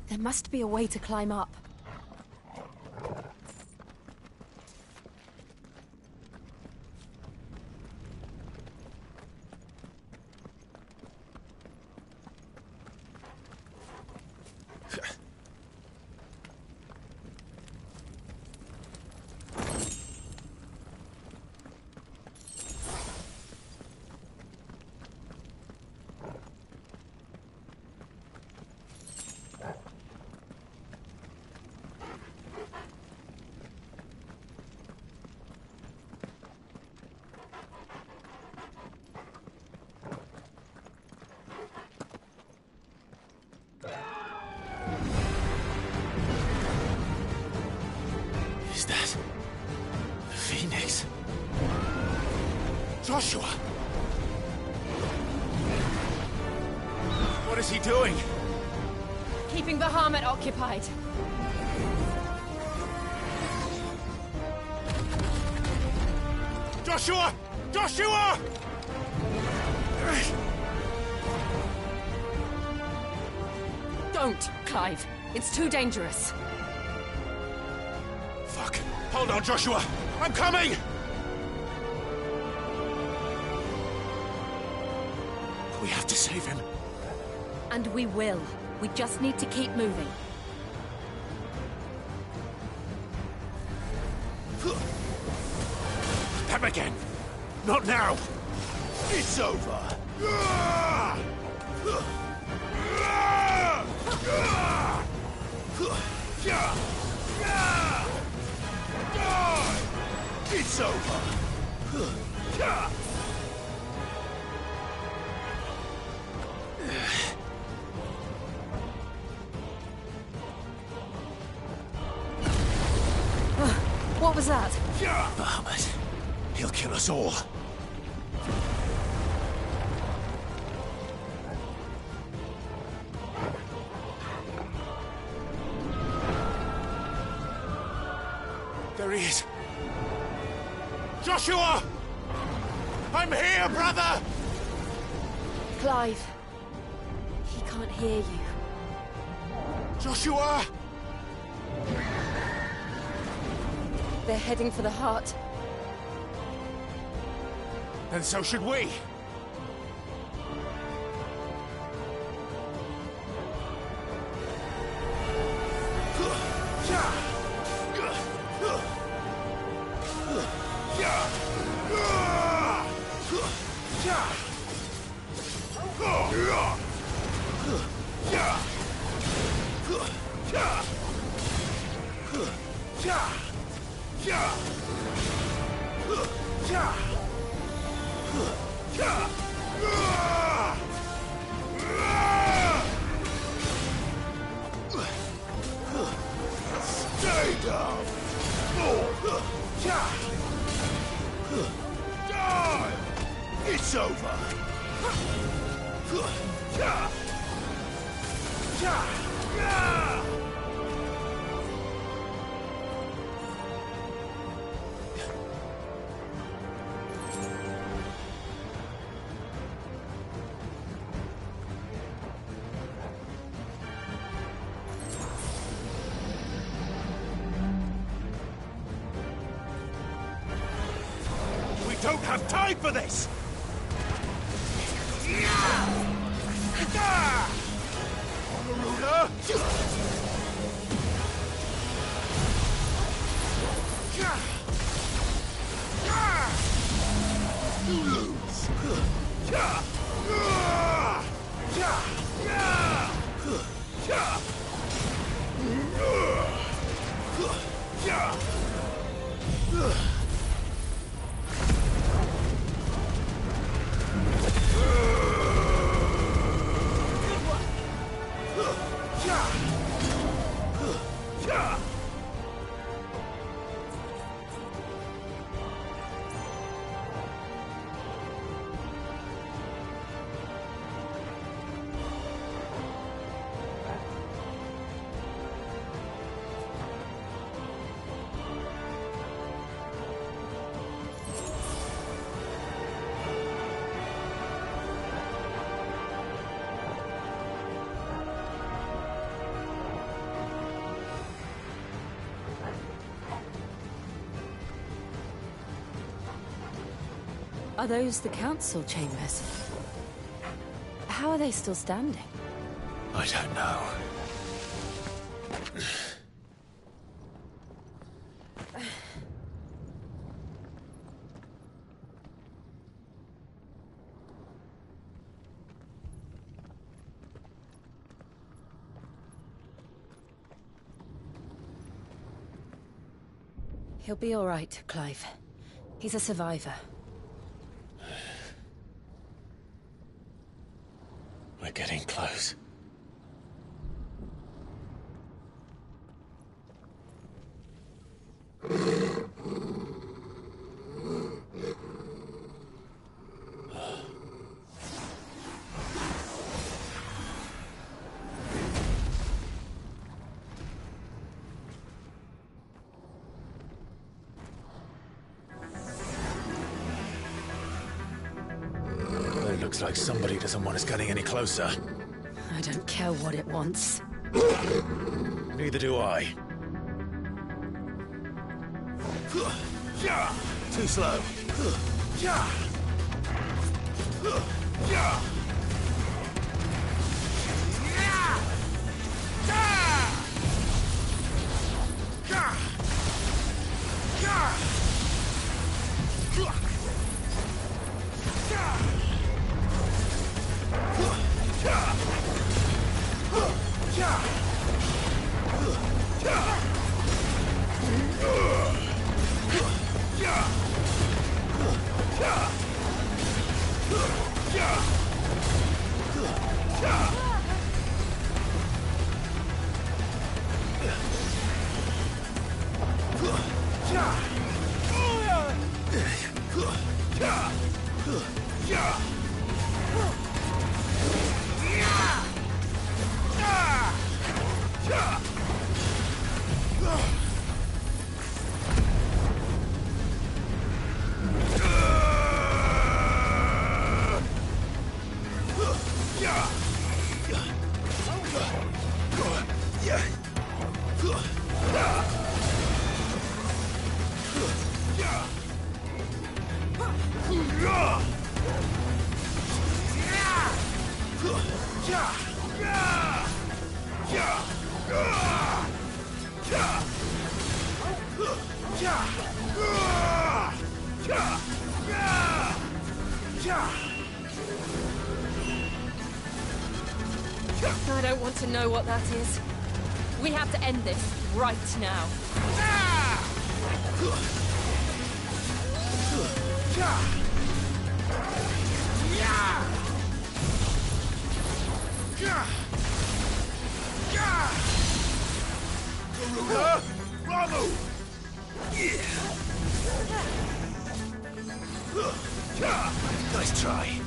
There must be a way to climb up. Is that the Phoenix? Joshua! What is he doing? Keeping Bahamut occupied. Joshua! Joshua! Don't, Clive. It's too dangerous. Fuck. Hold on, Joshua! I'm coming! We have to save him. And we will. We just need to keep moving. Them again! Not now! It's over! It's over! What was that? Bahamut. He'll kill us all. There he is. Joshua! I'm here, brother! Clive. He can't hear you. Joshua! They're heading for the heart. And so should we. Stay down! Die! It's over! don't have time for this! You lose! Are those the council chambers? How are they still standing? I don't know. He'll be all right, Clive. He's a survivor. We're getting close. It looks like somebody doesn't want us getting any closer. I don't care what it wants. Neither do I. Too slow. I don't want to know what that is. We have to end this right now. Garuda! Ramu! Nice try.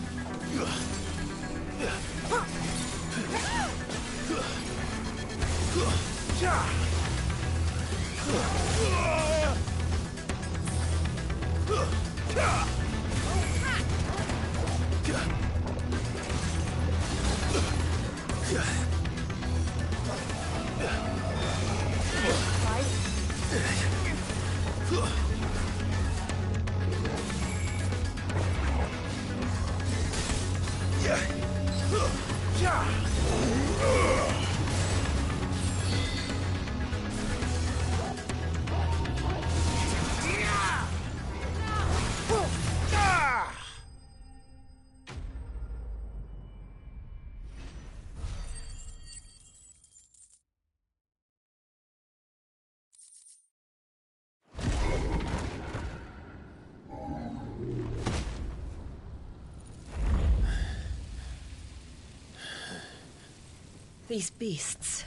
These beasts...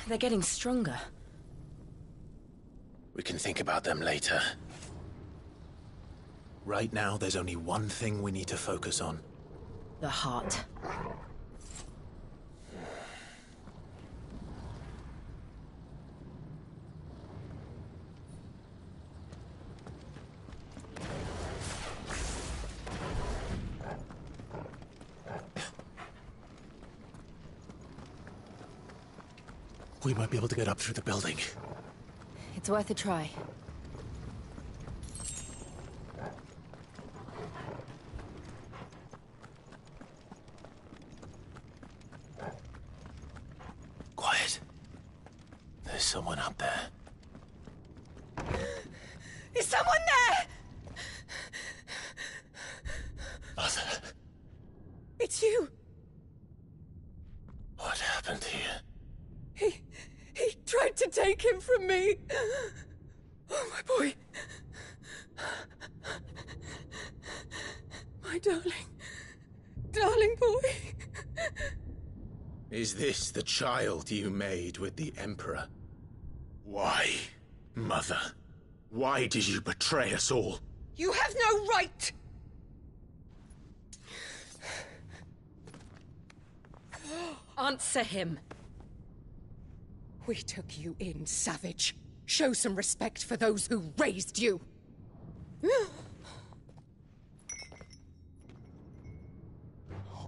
they're getting stronger. We can think about them later. Right now, there's only one thing we need to focus on. The heart. We might be able to get up through the building. It's worth a try. Quiet. There's someone up there. Is someone there? Mother. It's you. What happened here? He tried to take him from me. Oh, my boy. My darling boy. Is this the child you made with the Emperor? Why, Mother? Why did you betray us all? You have no right! Answer him. We took you in, savage. Show some respect for those who raised you.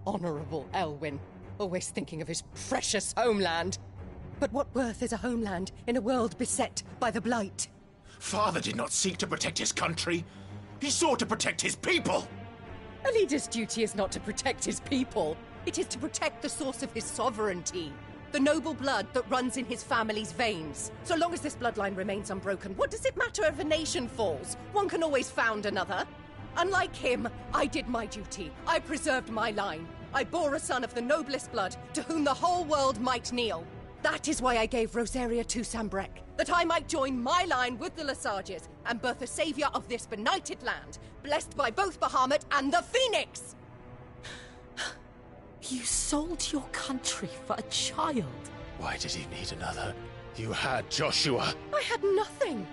Honorable Elwyn, always thinking of his precious homeland. But what worth is a homeland in a world beset by the Blight? Father did not seek to protect his country. He sought to protect his people. A leader's duty is not to protect his people. It is to protect the source of his sovereignty. The noble blood that runs in his family's veins. So long as this bloodline remains unbroken, what does it matter if a nation falls? One can always found another. Unlike him, I did my duty. I preserved my line. I bore a son of the noblest blood, to whom the whole world might kneel. That is why I gave Rosaria to Sambrek, that I might join my line with the Lesages and birth a savior of this benighted land, blessed by both Bahamut and the Phoenix! You sold your country for a child. Why did he need another? You had Joshua. I had nothing.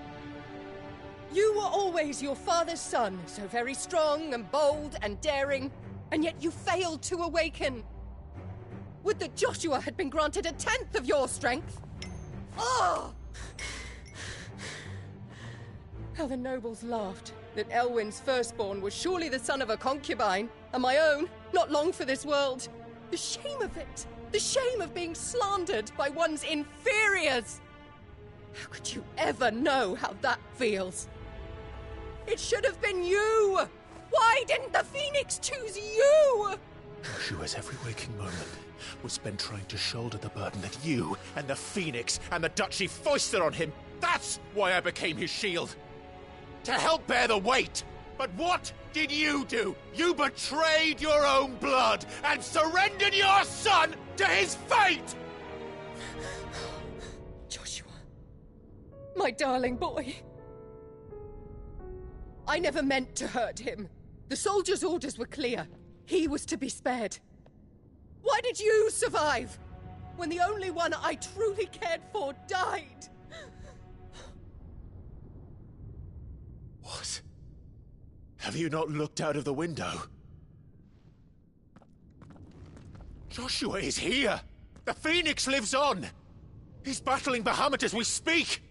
You were always your father's son, so very strong and bold and daring, and yet you failed to awaken. Would that Joshua had been granted 1/10 of your strength. Oh! How the nobles laughed that Elwyn's firstborn was surely the son of a concubine, and my own, not long for this world. The shame of it! The shame of being slandered by one's inferiors! How could you ever know how that feels? It should have been you! Why didn't the Phoenix choose you? Joshua's every waking moment was spent trying to shoulder the burden that you and the Phoenix and the Duchy foisted on him. That's why I became his shield. To help bear the weight. But what did you do? You betrayed your own blood and surrendered your son to his fate! Joshua, my darling boy. I never meant to hurt him. The soldiers' orders were clear. He was to be spared. Why did you survive when the only one I truly cared for died? What? Have you not looked out of the window? Joshua is here! The Phoenix lives on! He's battling Bahamut as we speak!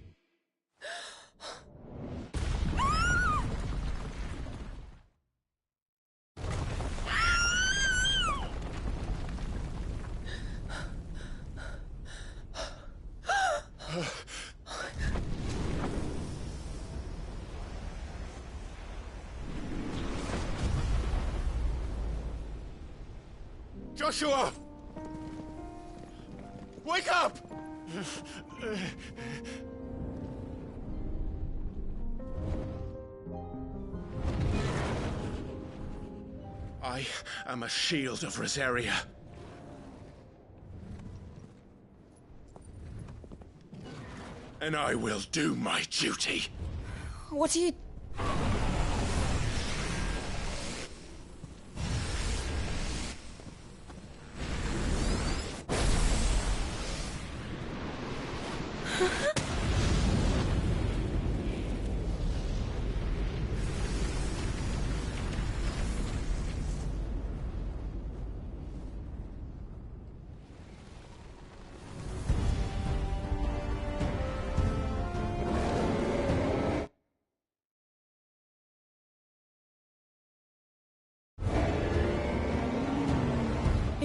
Joshua! Wake up! I am a shield of Rosaria. And I will do my duty. What are you...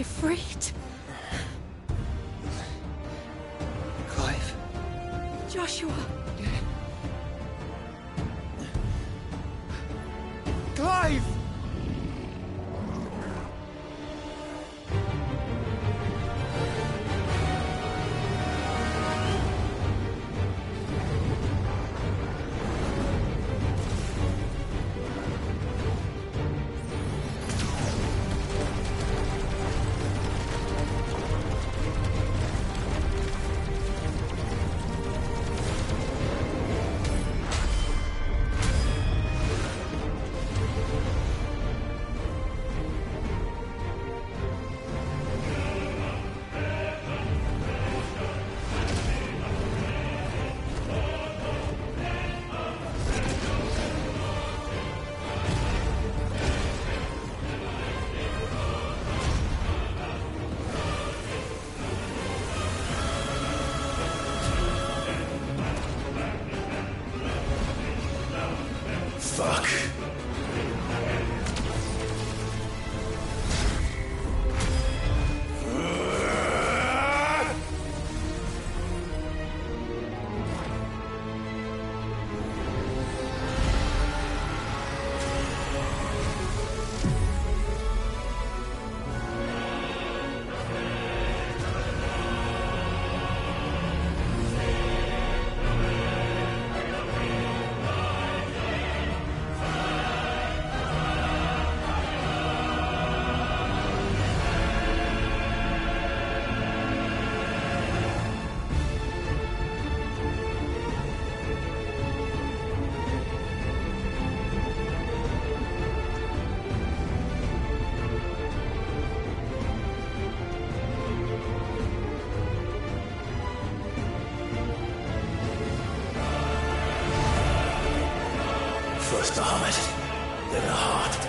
Ifrit. Clive. Joshua. Clive! Fuck. First the helmet, then the heart.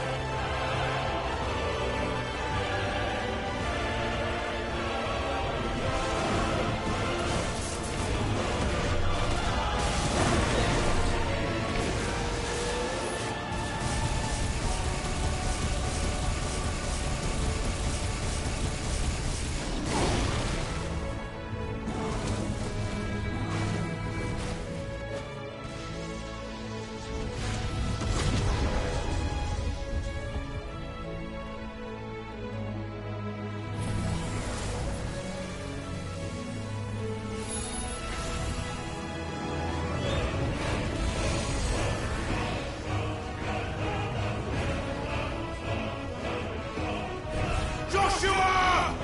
Joshua!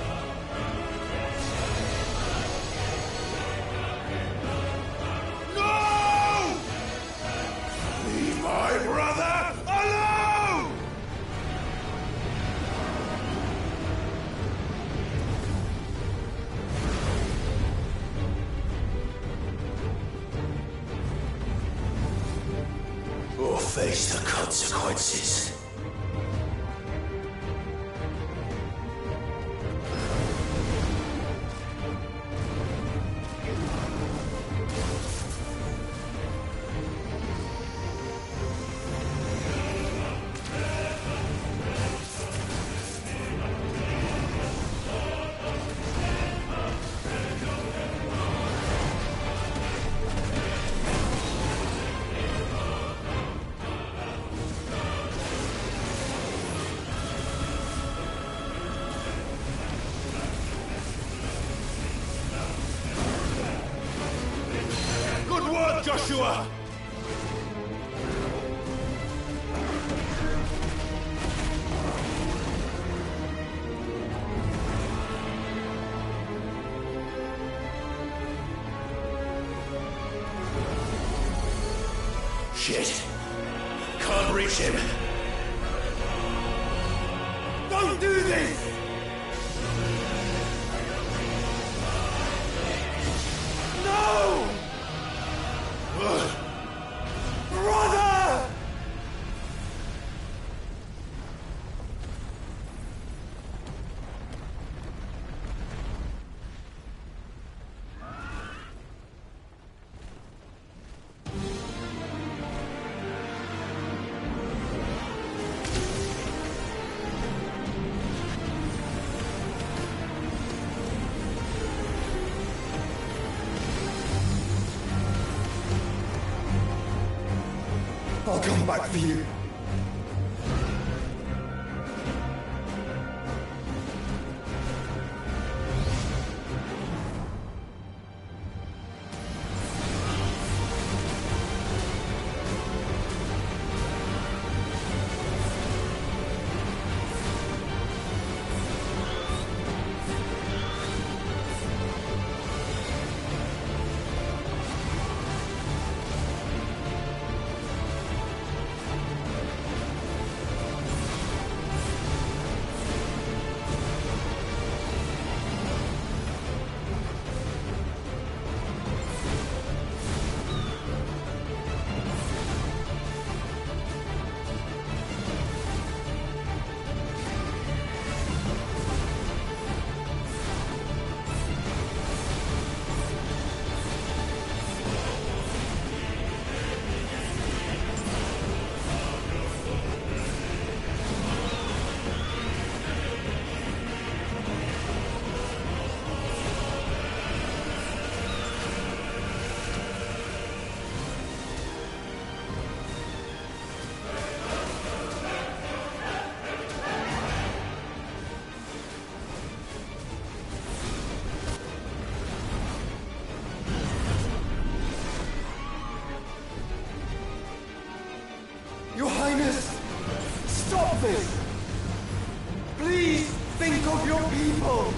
No! Leave my brother alone! Or face the consequences. Good work, Joshua! Shit. Can't reach him. Don't do this! No! Brother! I'll come back for you. Your Highness, stop this! Please think of your people!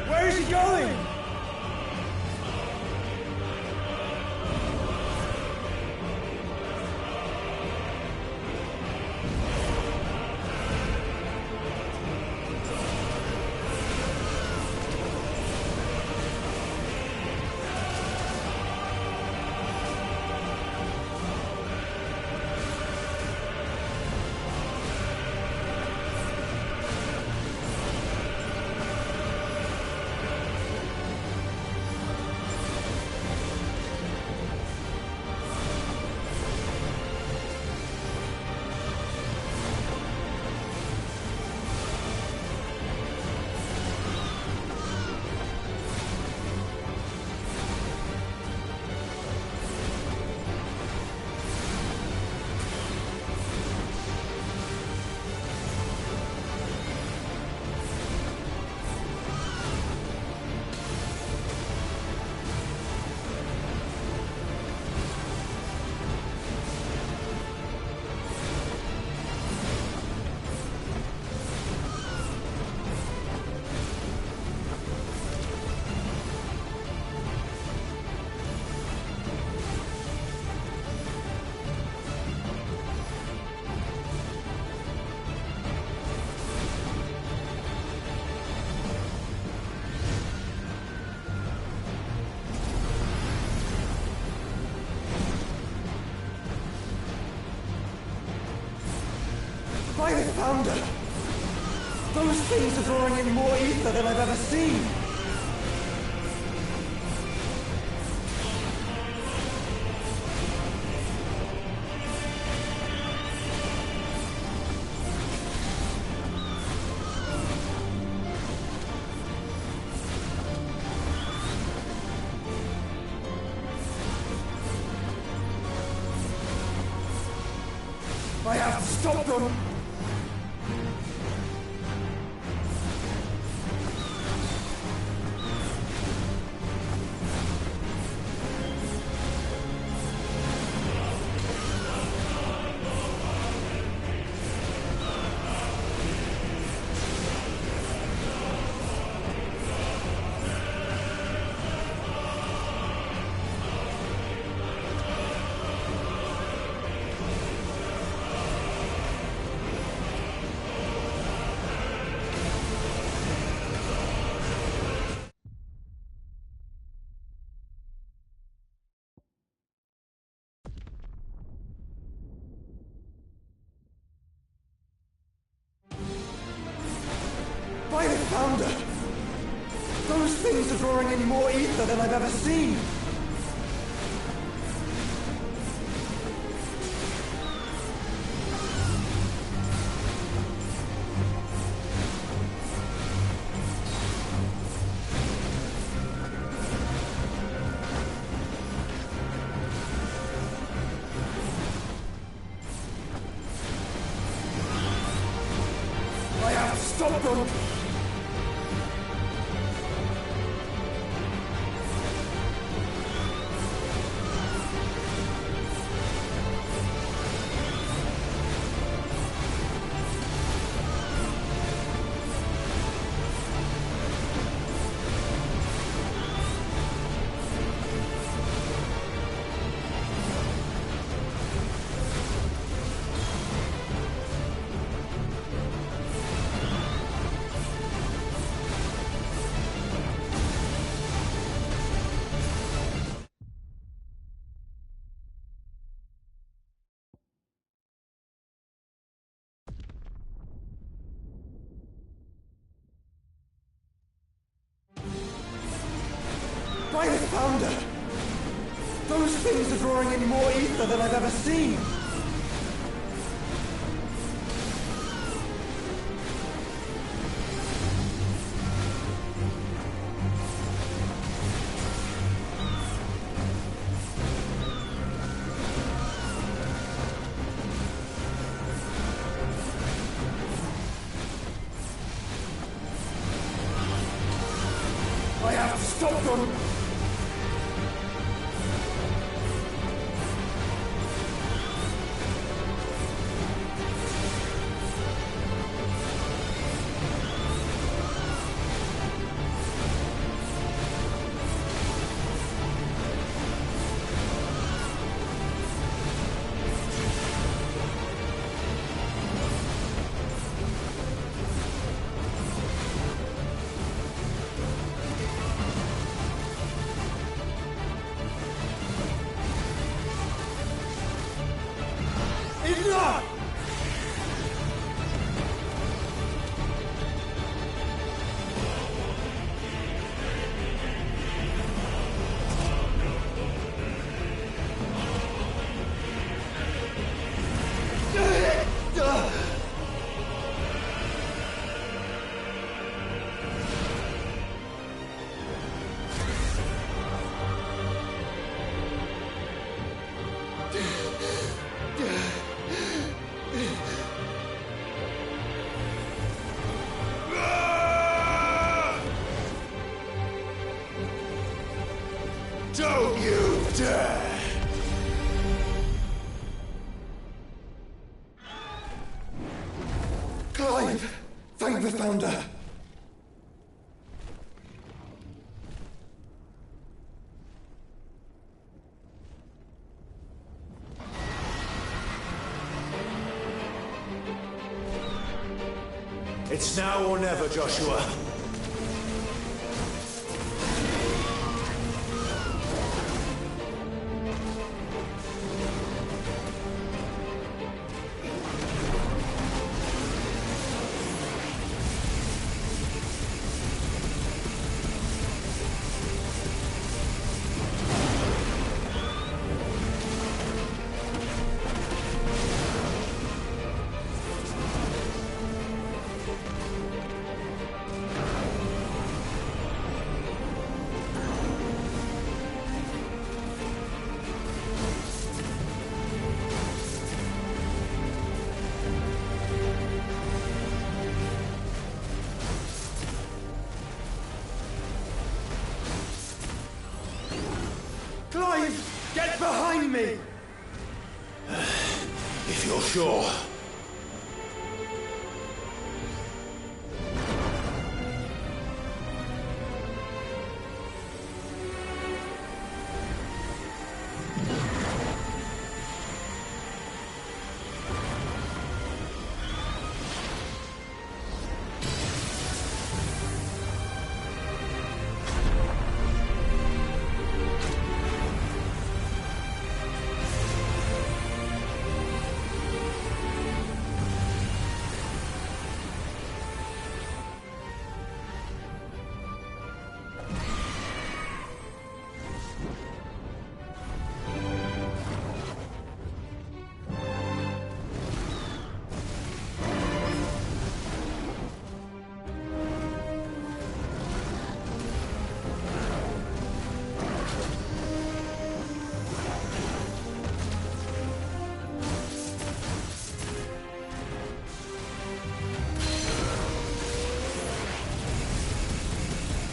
Where is he going? By the Founder! Those things are drawing in more ether than I've ever seen! I have to stop them! By the Founder! Those things are drawing in more ether than I've ever seen! I have to stop them! By the Founder! Those things are drawing in more ether than I've ever seen! I have to stop them! Enough! Don't you dare! Clive! Thank the Founder! It's now or never, Joshua. Clive! Get behind me! If you're sure.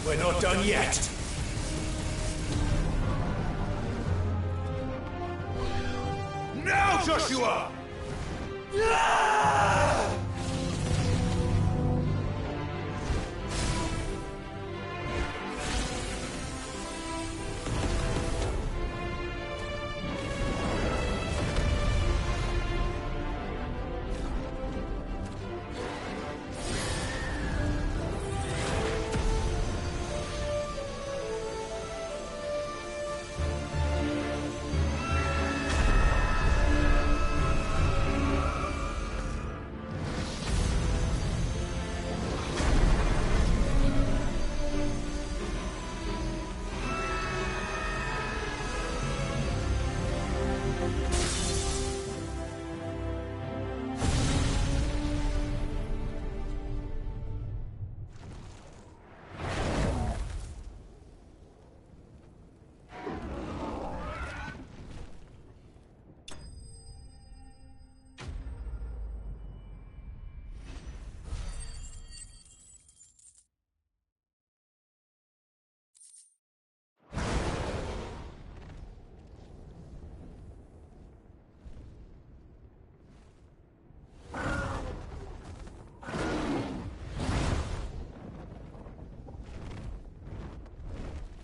We're not done yet. Now, Joshua!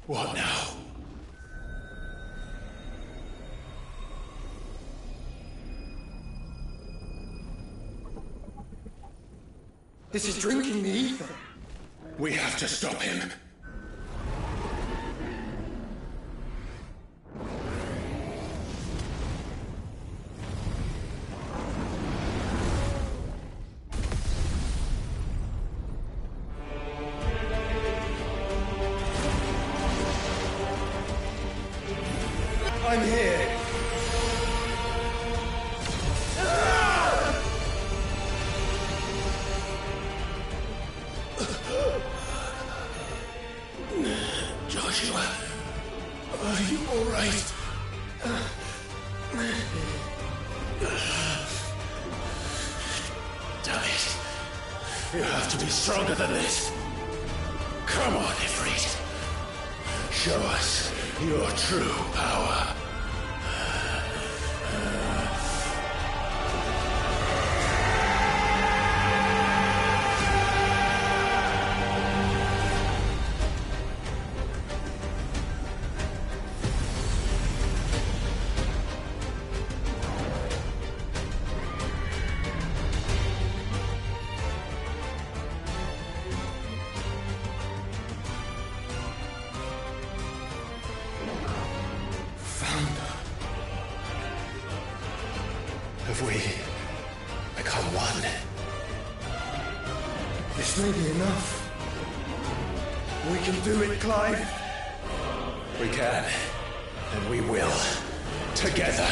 What now? This is drinking the ether. We have to stop him. I'm here. Joshua, are you all right? Damn it. You have to be stronger than this. Come on, Ifrit. Show us your true power. Have we become one? This may be enough. We can do it, Clive. We can, and we will. Together.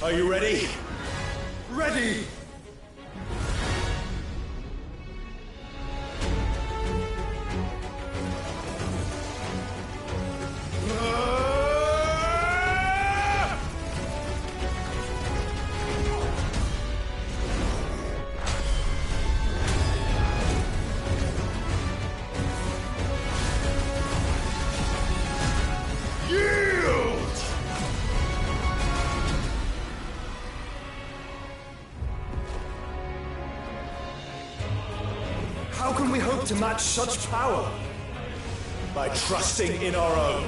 Are you ready? Ready! How can we hope to match such power? By trusting in our own.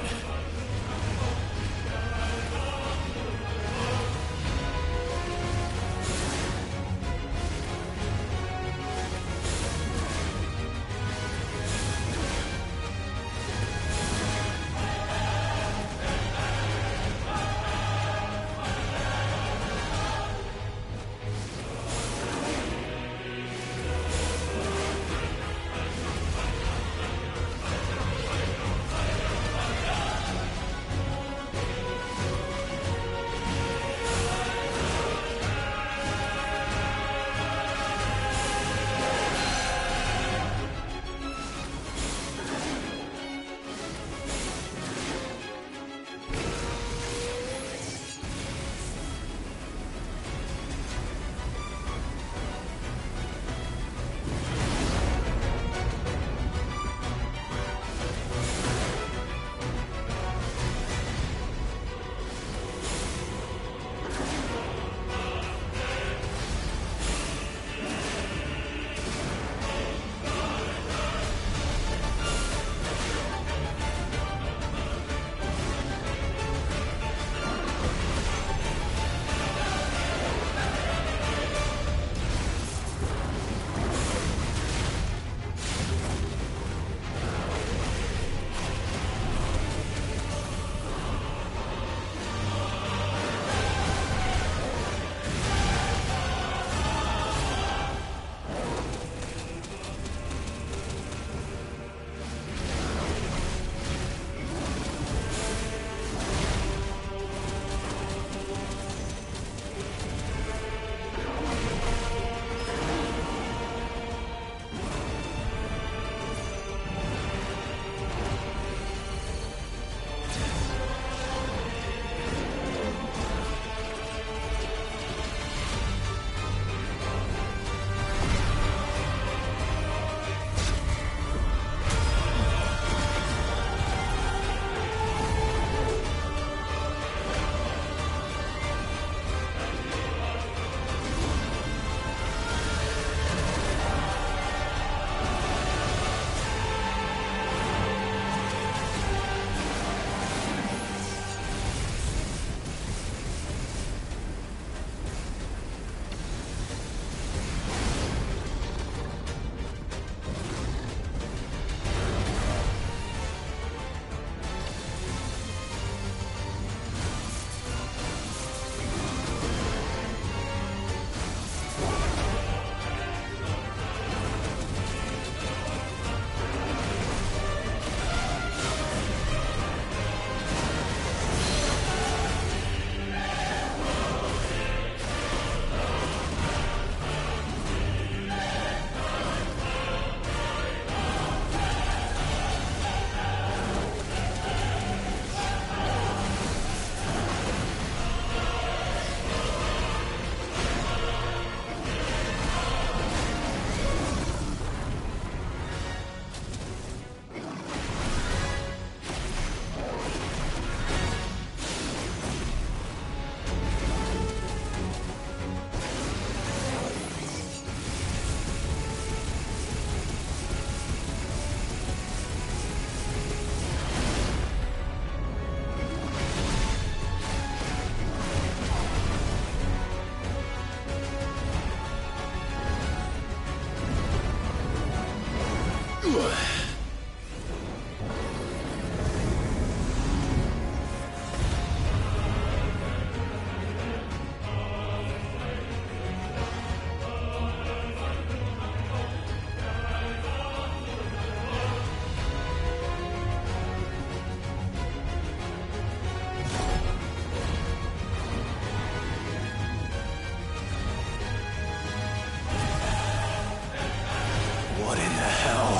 What in the hell?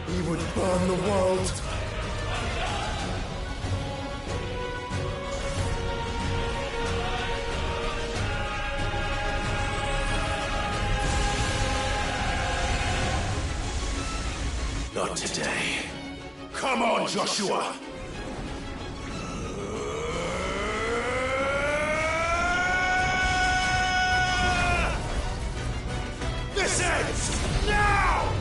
He would burn the world. Not today. Come on, Joshua! This ends now!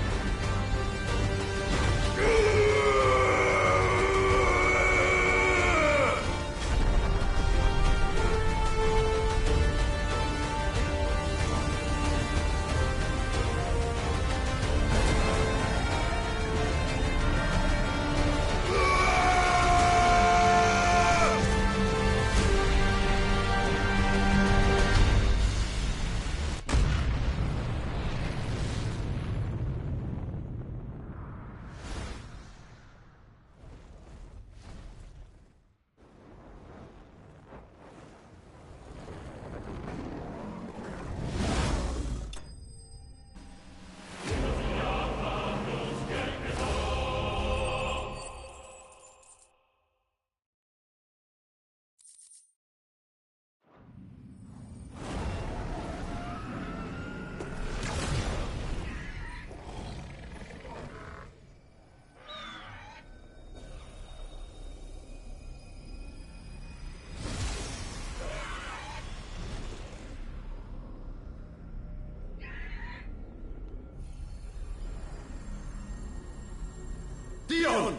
Dion!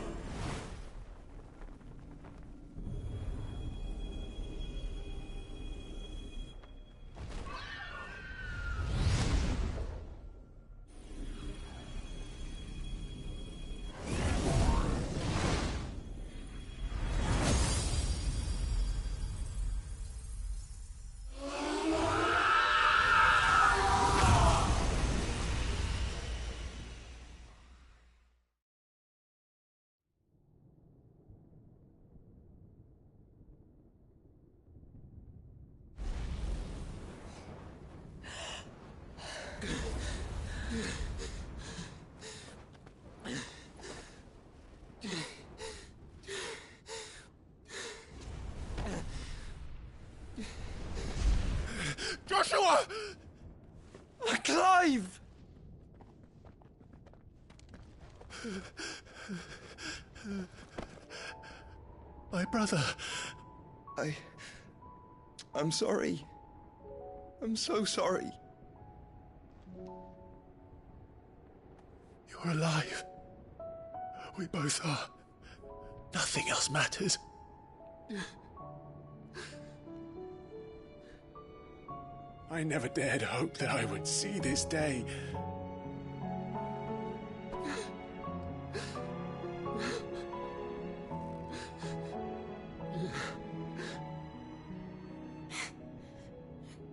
Joshua! Clive! My brother. I'm sorry. I'm so sorry. You're alive. We both are. Nothing else matters. I never dared hope that I would see this day.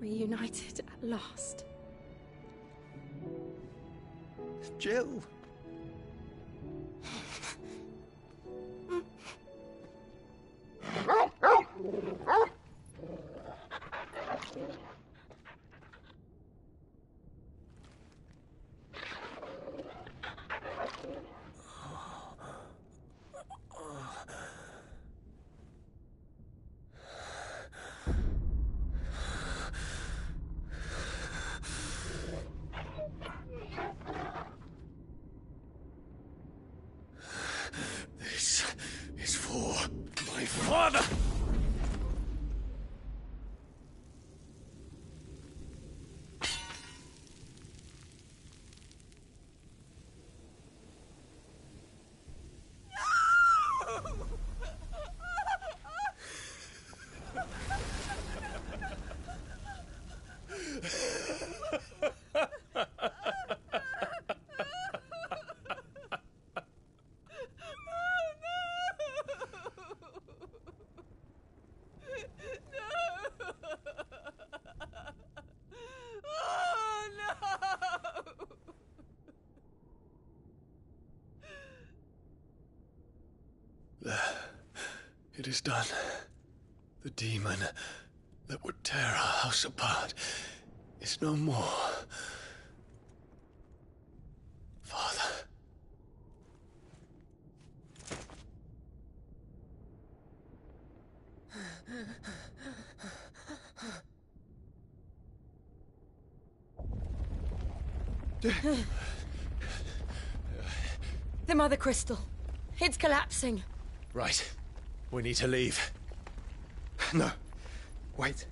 Reunited at last. Jill. This is for my father! It is done. The demon that would tear our house apart is no more. Father. The Mother Crystal. It's collapsing. Right. We need to leave. No. Wait.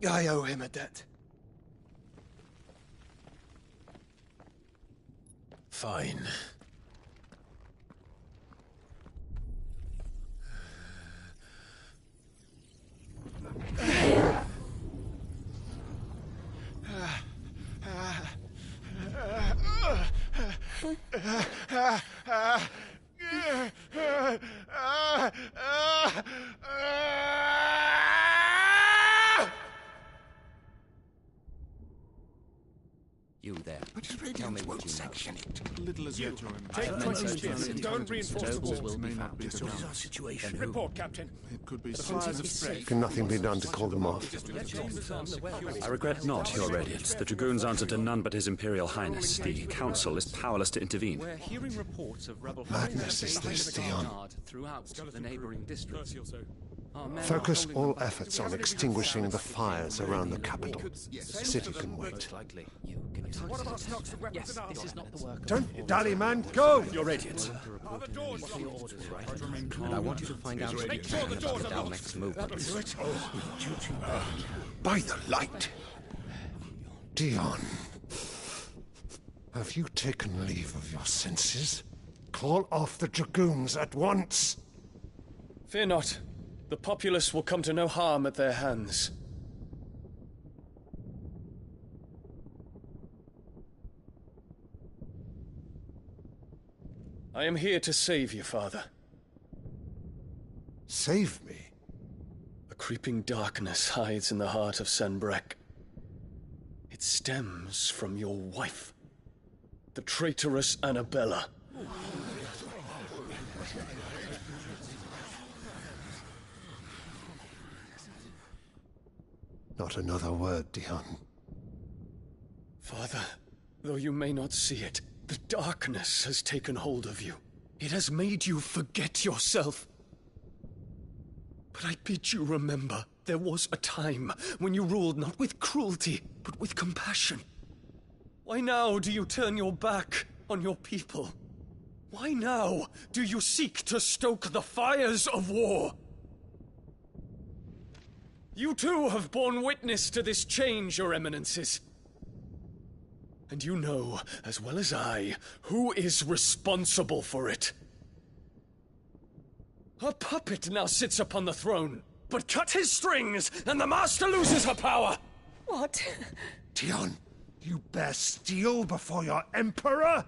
I owe him a debt. Fine. You there. Tell me what you section it. Little as you. Take 20 minutes. Don't reinforce the walls. Will be found. What is our situation? Report, Captain. It could be The fires have spread. Can nothing be done to call them off? I regret not, Your Radiance. The Dragoons answer to none but His Imperial Highness. The Council is powerless to intervene. We're hearing reports of rebel Madness is this, Dion. throughout the neighboring districts. Focus all efforts on extinguishing the fires around the capital. The city can wait. What about stocks of weapons and armor? This is not the work. Don't dally, man. Go! Your Radiance. And I want you to find out something about the Dalmec's movements. By the light. Dion. Have you taken leave of your senses? Call off the Dragoons at once. Fear not. The populace will come to no harm at their hands. I am here to save you, Father. Save me? A creeping darkness hides in the heart of Sanbreque. It stems from your wife, the traitorous Annabella. Not another word, Dion. Father, though you may not see it, the darkness has taken hold of you. It has made you forget yourself. But I bid you remember, there was a time when you ruled not with cruelty, but with compassion. Why now do you turn your back on your people? Why now do you seek to stoke the fires of war? You too have borne witness to this change, Your Eminences. And you know, as well as I, who is responsible for it. A puppet now sits upon the throne, but cut his strings, and the Master loses her power! What? Dion, you bear steel before your Emperor?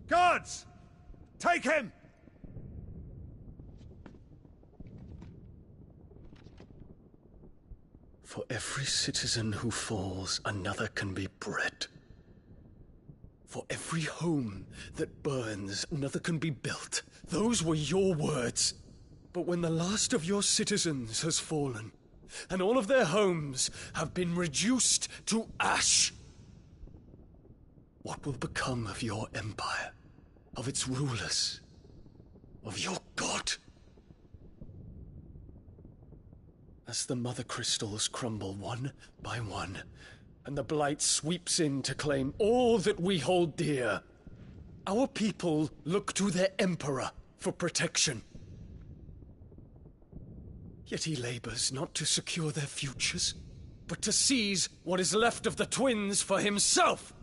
Guards! Take him! For every citizen who falls, another can be bred. For every home that burns, another can be built. Those were your words. But when the last of your citizens has fallen, and all of their homes have been reduced to ash, what will become of your empire, of its rulers, of your god? As the Mother Crystals crumble one by one, and the Blight sweeps in to claim all that we hold dear, our people look to their Emperor for protection. Yet he labors not to secure their futures, but to seize what is left of the twins for himself!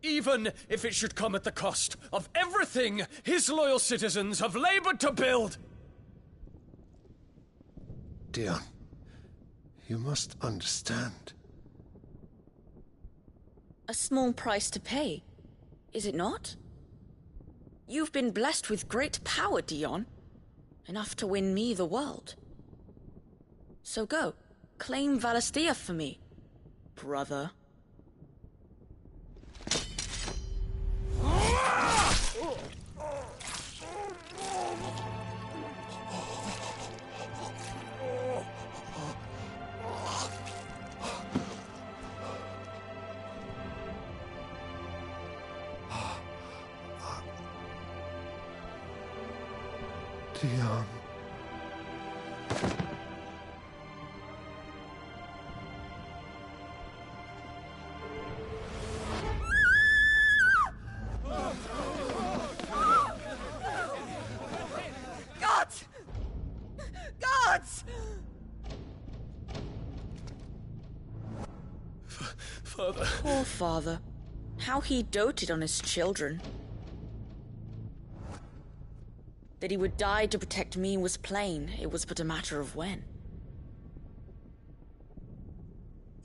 Even if it should come at the cost of everything his loyal citizens have labored to build! Dion, you must understand. A small price to pay, is it not? You've been blessed with great power, Dion. Enough to win me the world. So go. Claim Valisthea for me, brother. Dion. Gods! Gods! Father. Poor father. How he doted on his children. That he would die to protect me was plain. It was but a matter of when.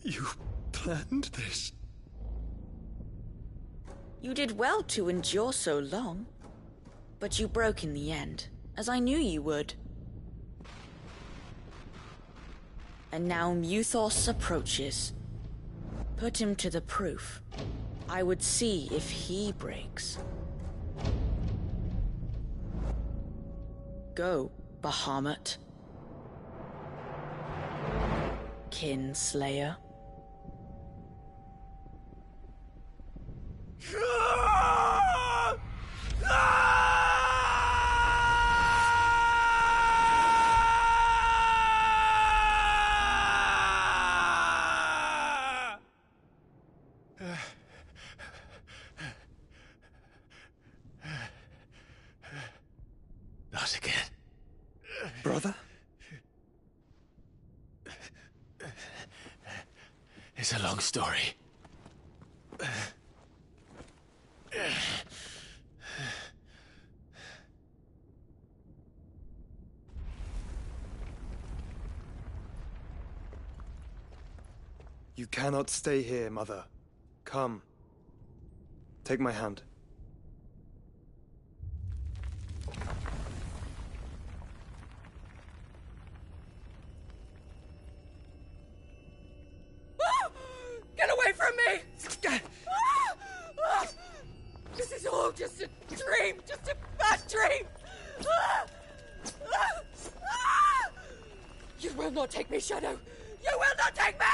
You planned this? You did well to endure so long. But you broke in the end, as I knew you would. And now Muthos approaches. Put him to the proof. I would see if he breaks. Go, Bahamut. Kinslayer. Not again. Brother? It's a long story. You cannot stay here, Mother. Come. Take my hand. Get away from me! This is all just a dream, just a bad dream! You will not take me, Shadow! You will not take me!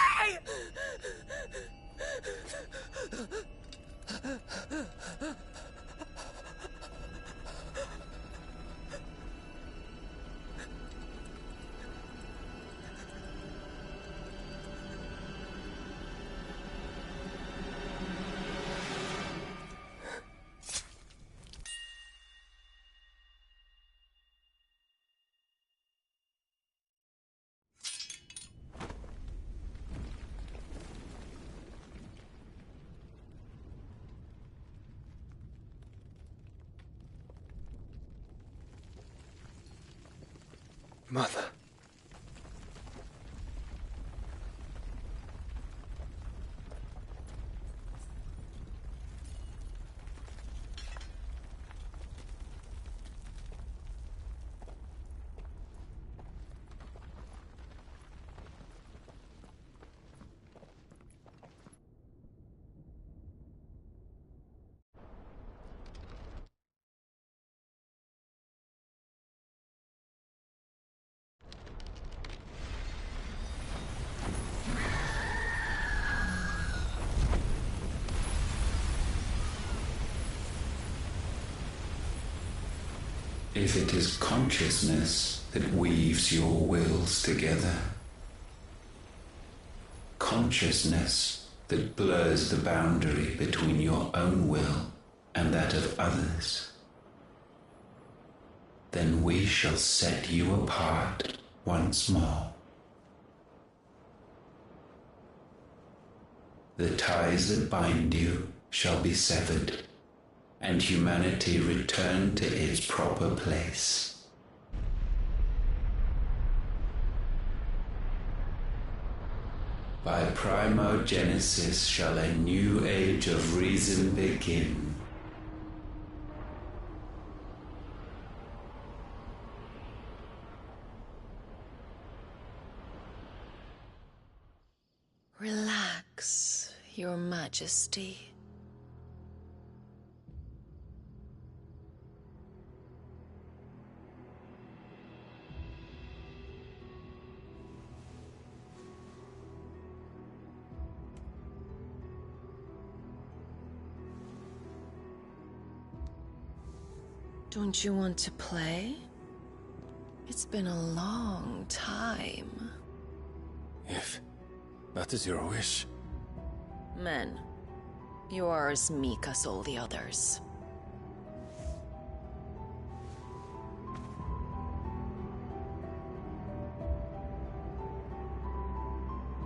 Mother. If it is consciousness that weaves your wills together, consciousness that blurs the boundary between your own will and that of others, then we shall set you apart once more. The ties that bind you shall be severed, and humanity return to its proper place. By primogenesis shall a new age of reason begin. Relax, Your Majesty. Don't you want to play? It's been a long time. If that is your wish. Men, you are as meek as all the others.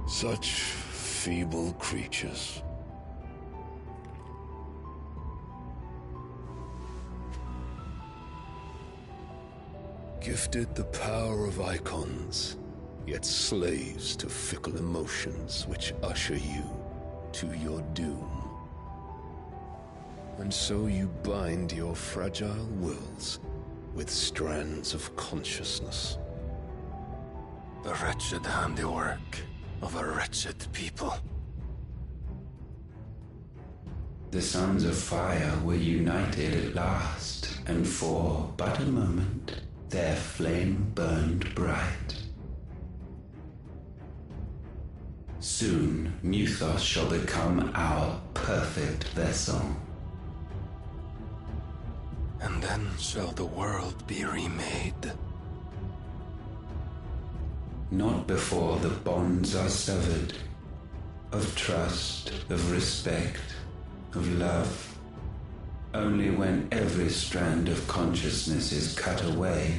Such feeble creatures. Gifted the power of icons, yet slaves to fickle emotions which usher you to your doom. And so you bind your fragile wills with strands of consciousness. The wretched handiwork of a wretched people. The Sons of Fire were united at last, and for but a moment their flame burned bright. Soon Mythos shall become our perfect vessel. And then shall the world be remade. Not before the bonds are severed, of trust, of respect, of love. Only when every strand of consciousness is cut away,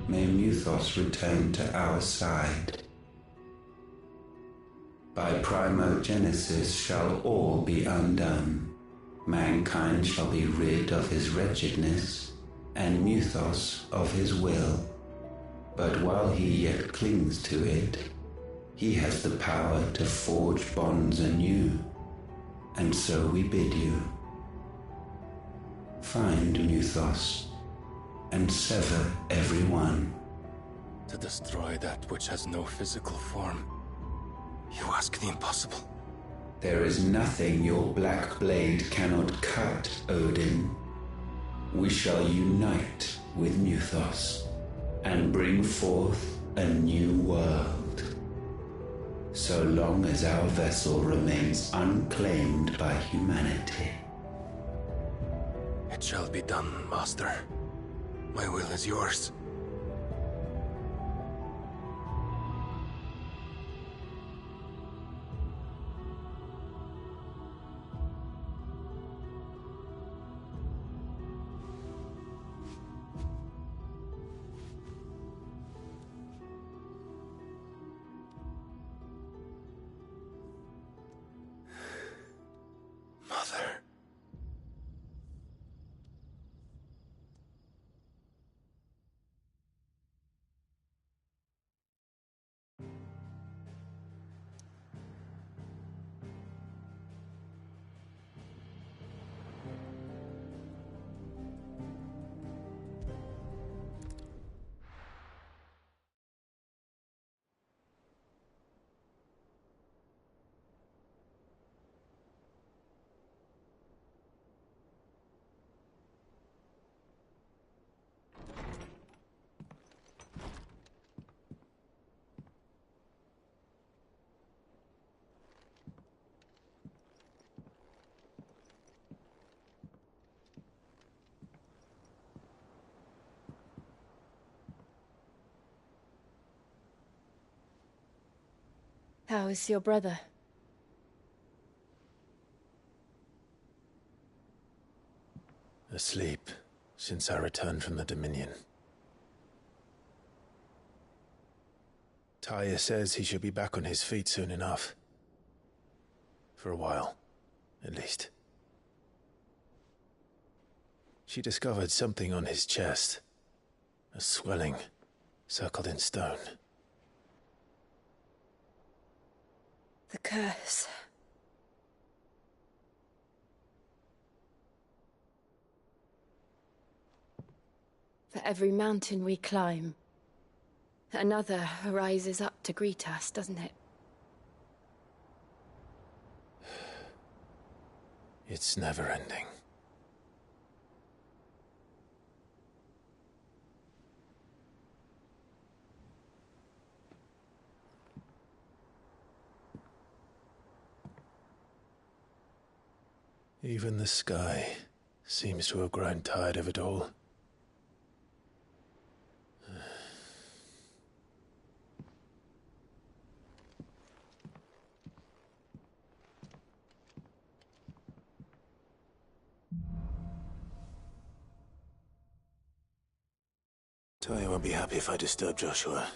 may Mythos return to our side. By primogenesis shall all be undone. Mankind shall be rid of his wretchedness, and Mythos of his will. But while he yet clings to it, he has the power to forge bonds anew. And so we bid you, find Mythos, and sever every one. To destroy that which has no physical form, you ask the impossible. There is nothing your black blade cannot cut, Odin. We shall unite with Mythos, and bring forth a new world. So long as our vessel remains unclaimed by humanity. It shall be done, Master. My will is yours. Mother. How is your brother? Asleep since I returned from the Dominion. Tyr says he should be back on his feet soon enough. For a while, at least. She discovered something on his chest. A swelling, circled in stone. The curse. For every mountain we climb, another rises up to greet us, doesn't it? It's never ending. Even the sky seems to have grown tired of it all. Talia won't be happy if I disturb Joshua.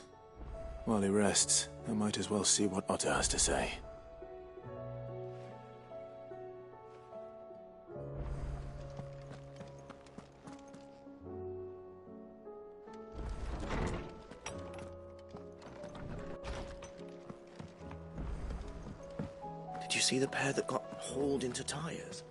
While he rests, I might as well see what Otter has to say. Did you see the pair that got hauled into tires?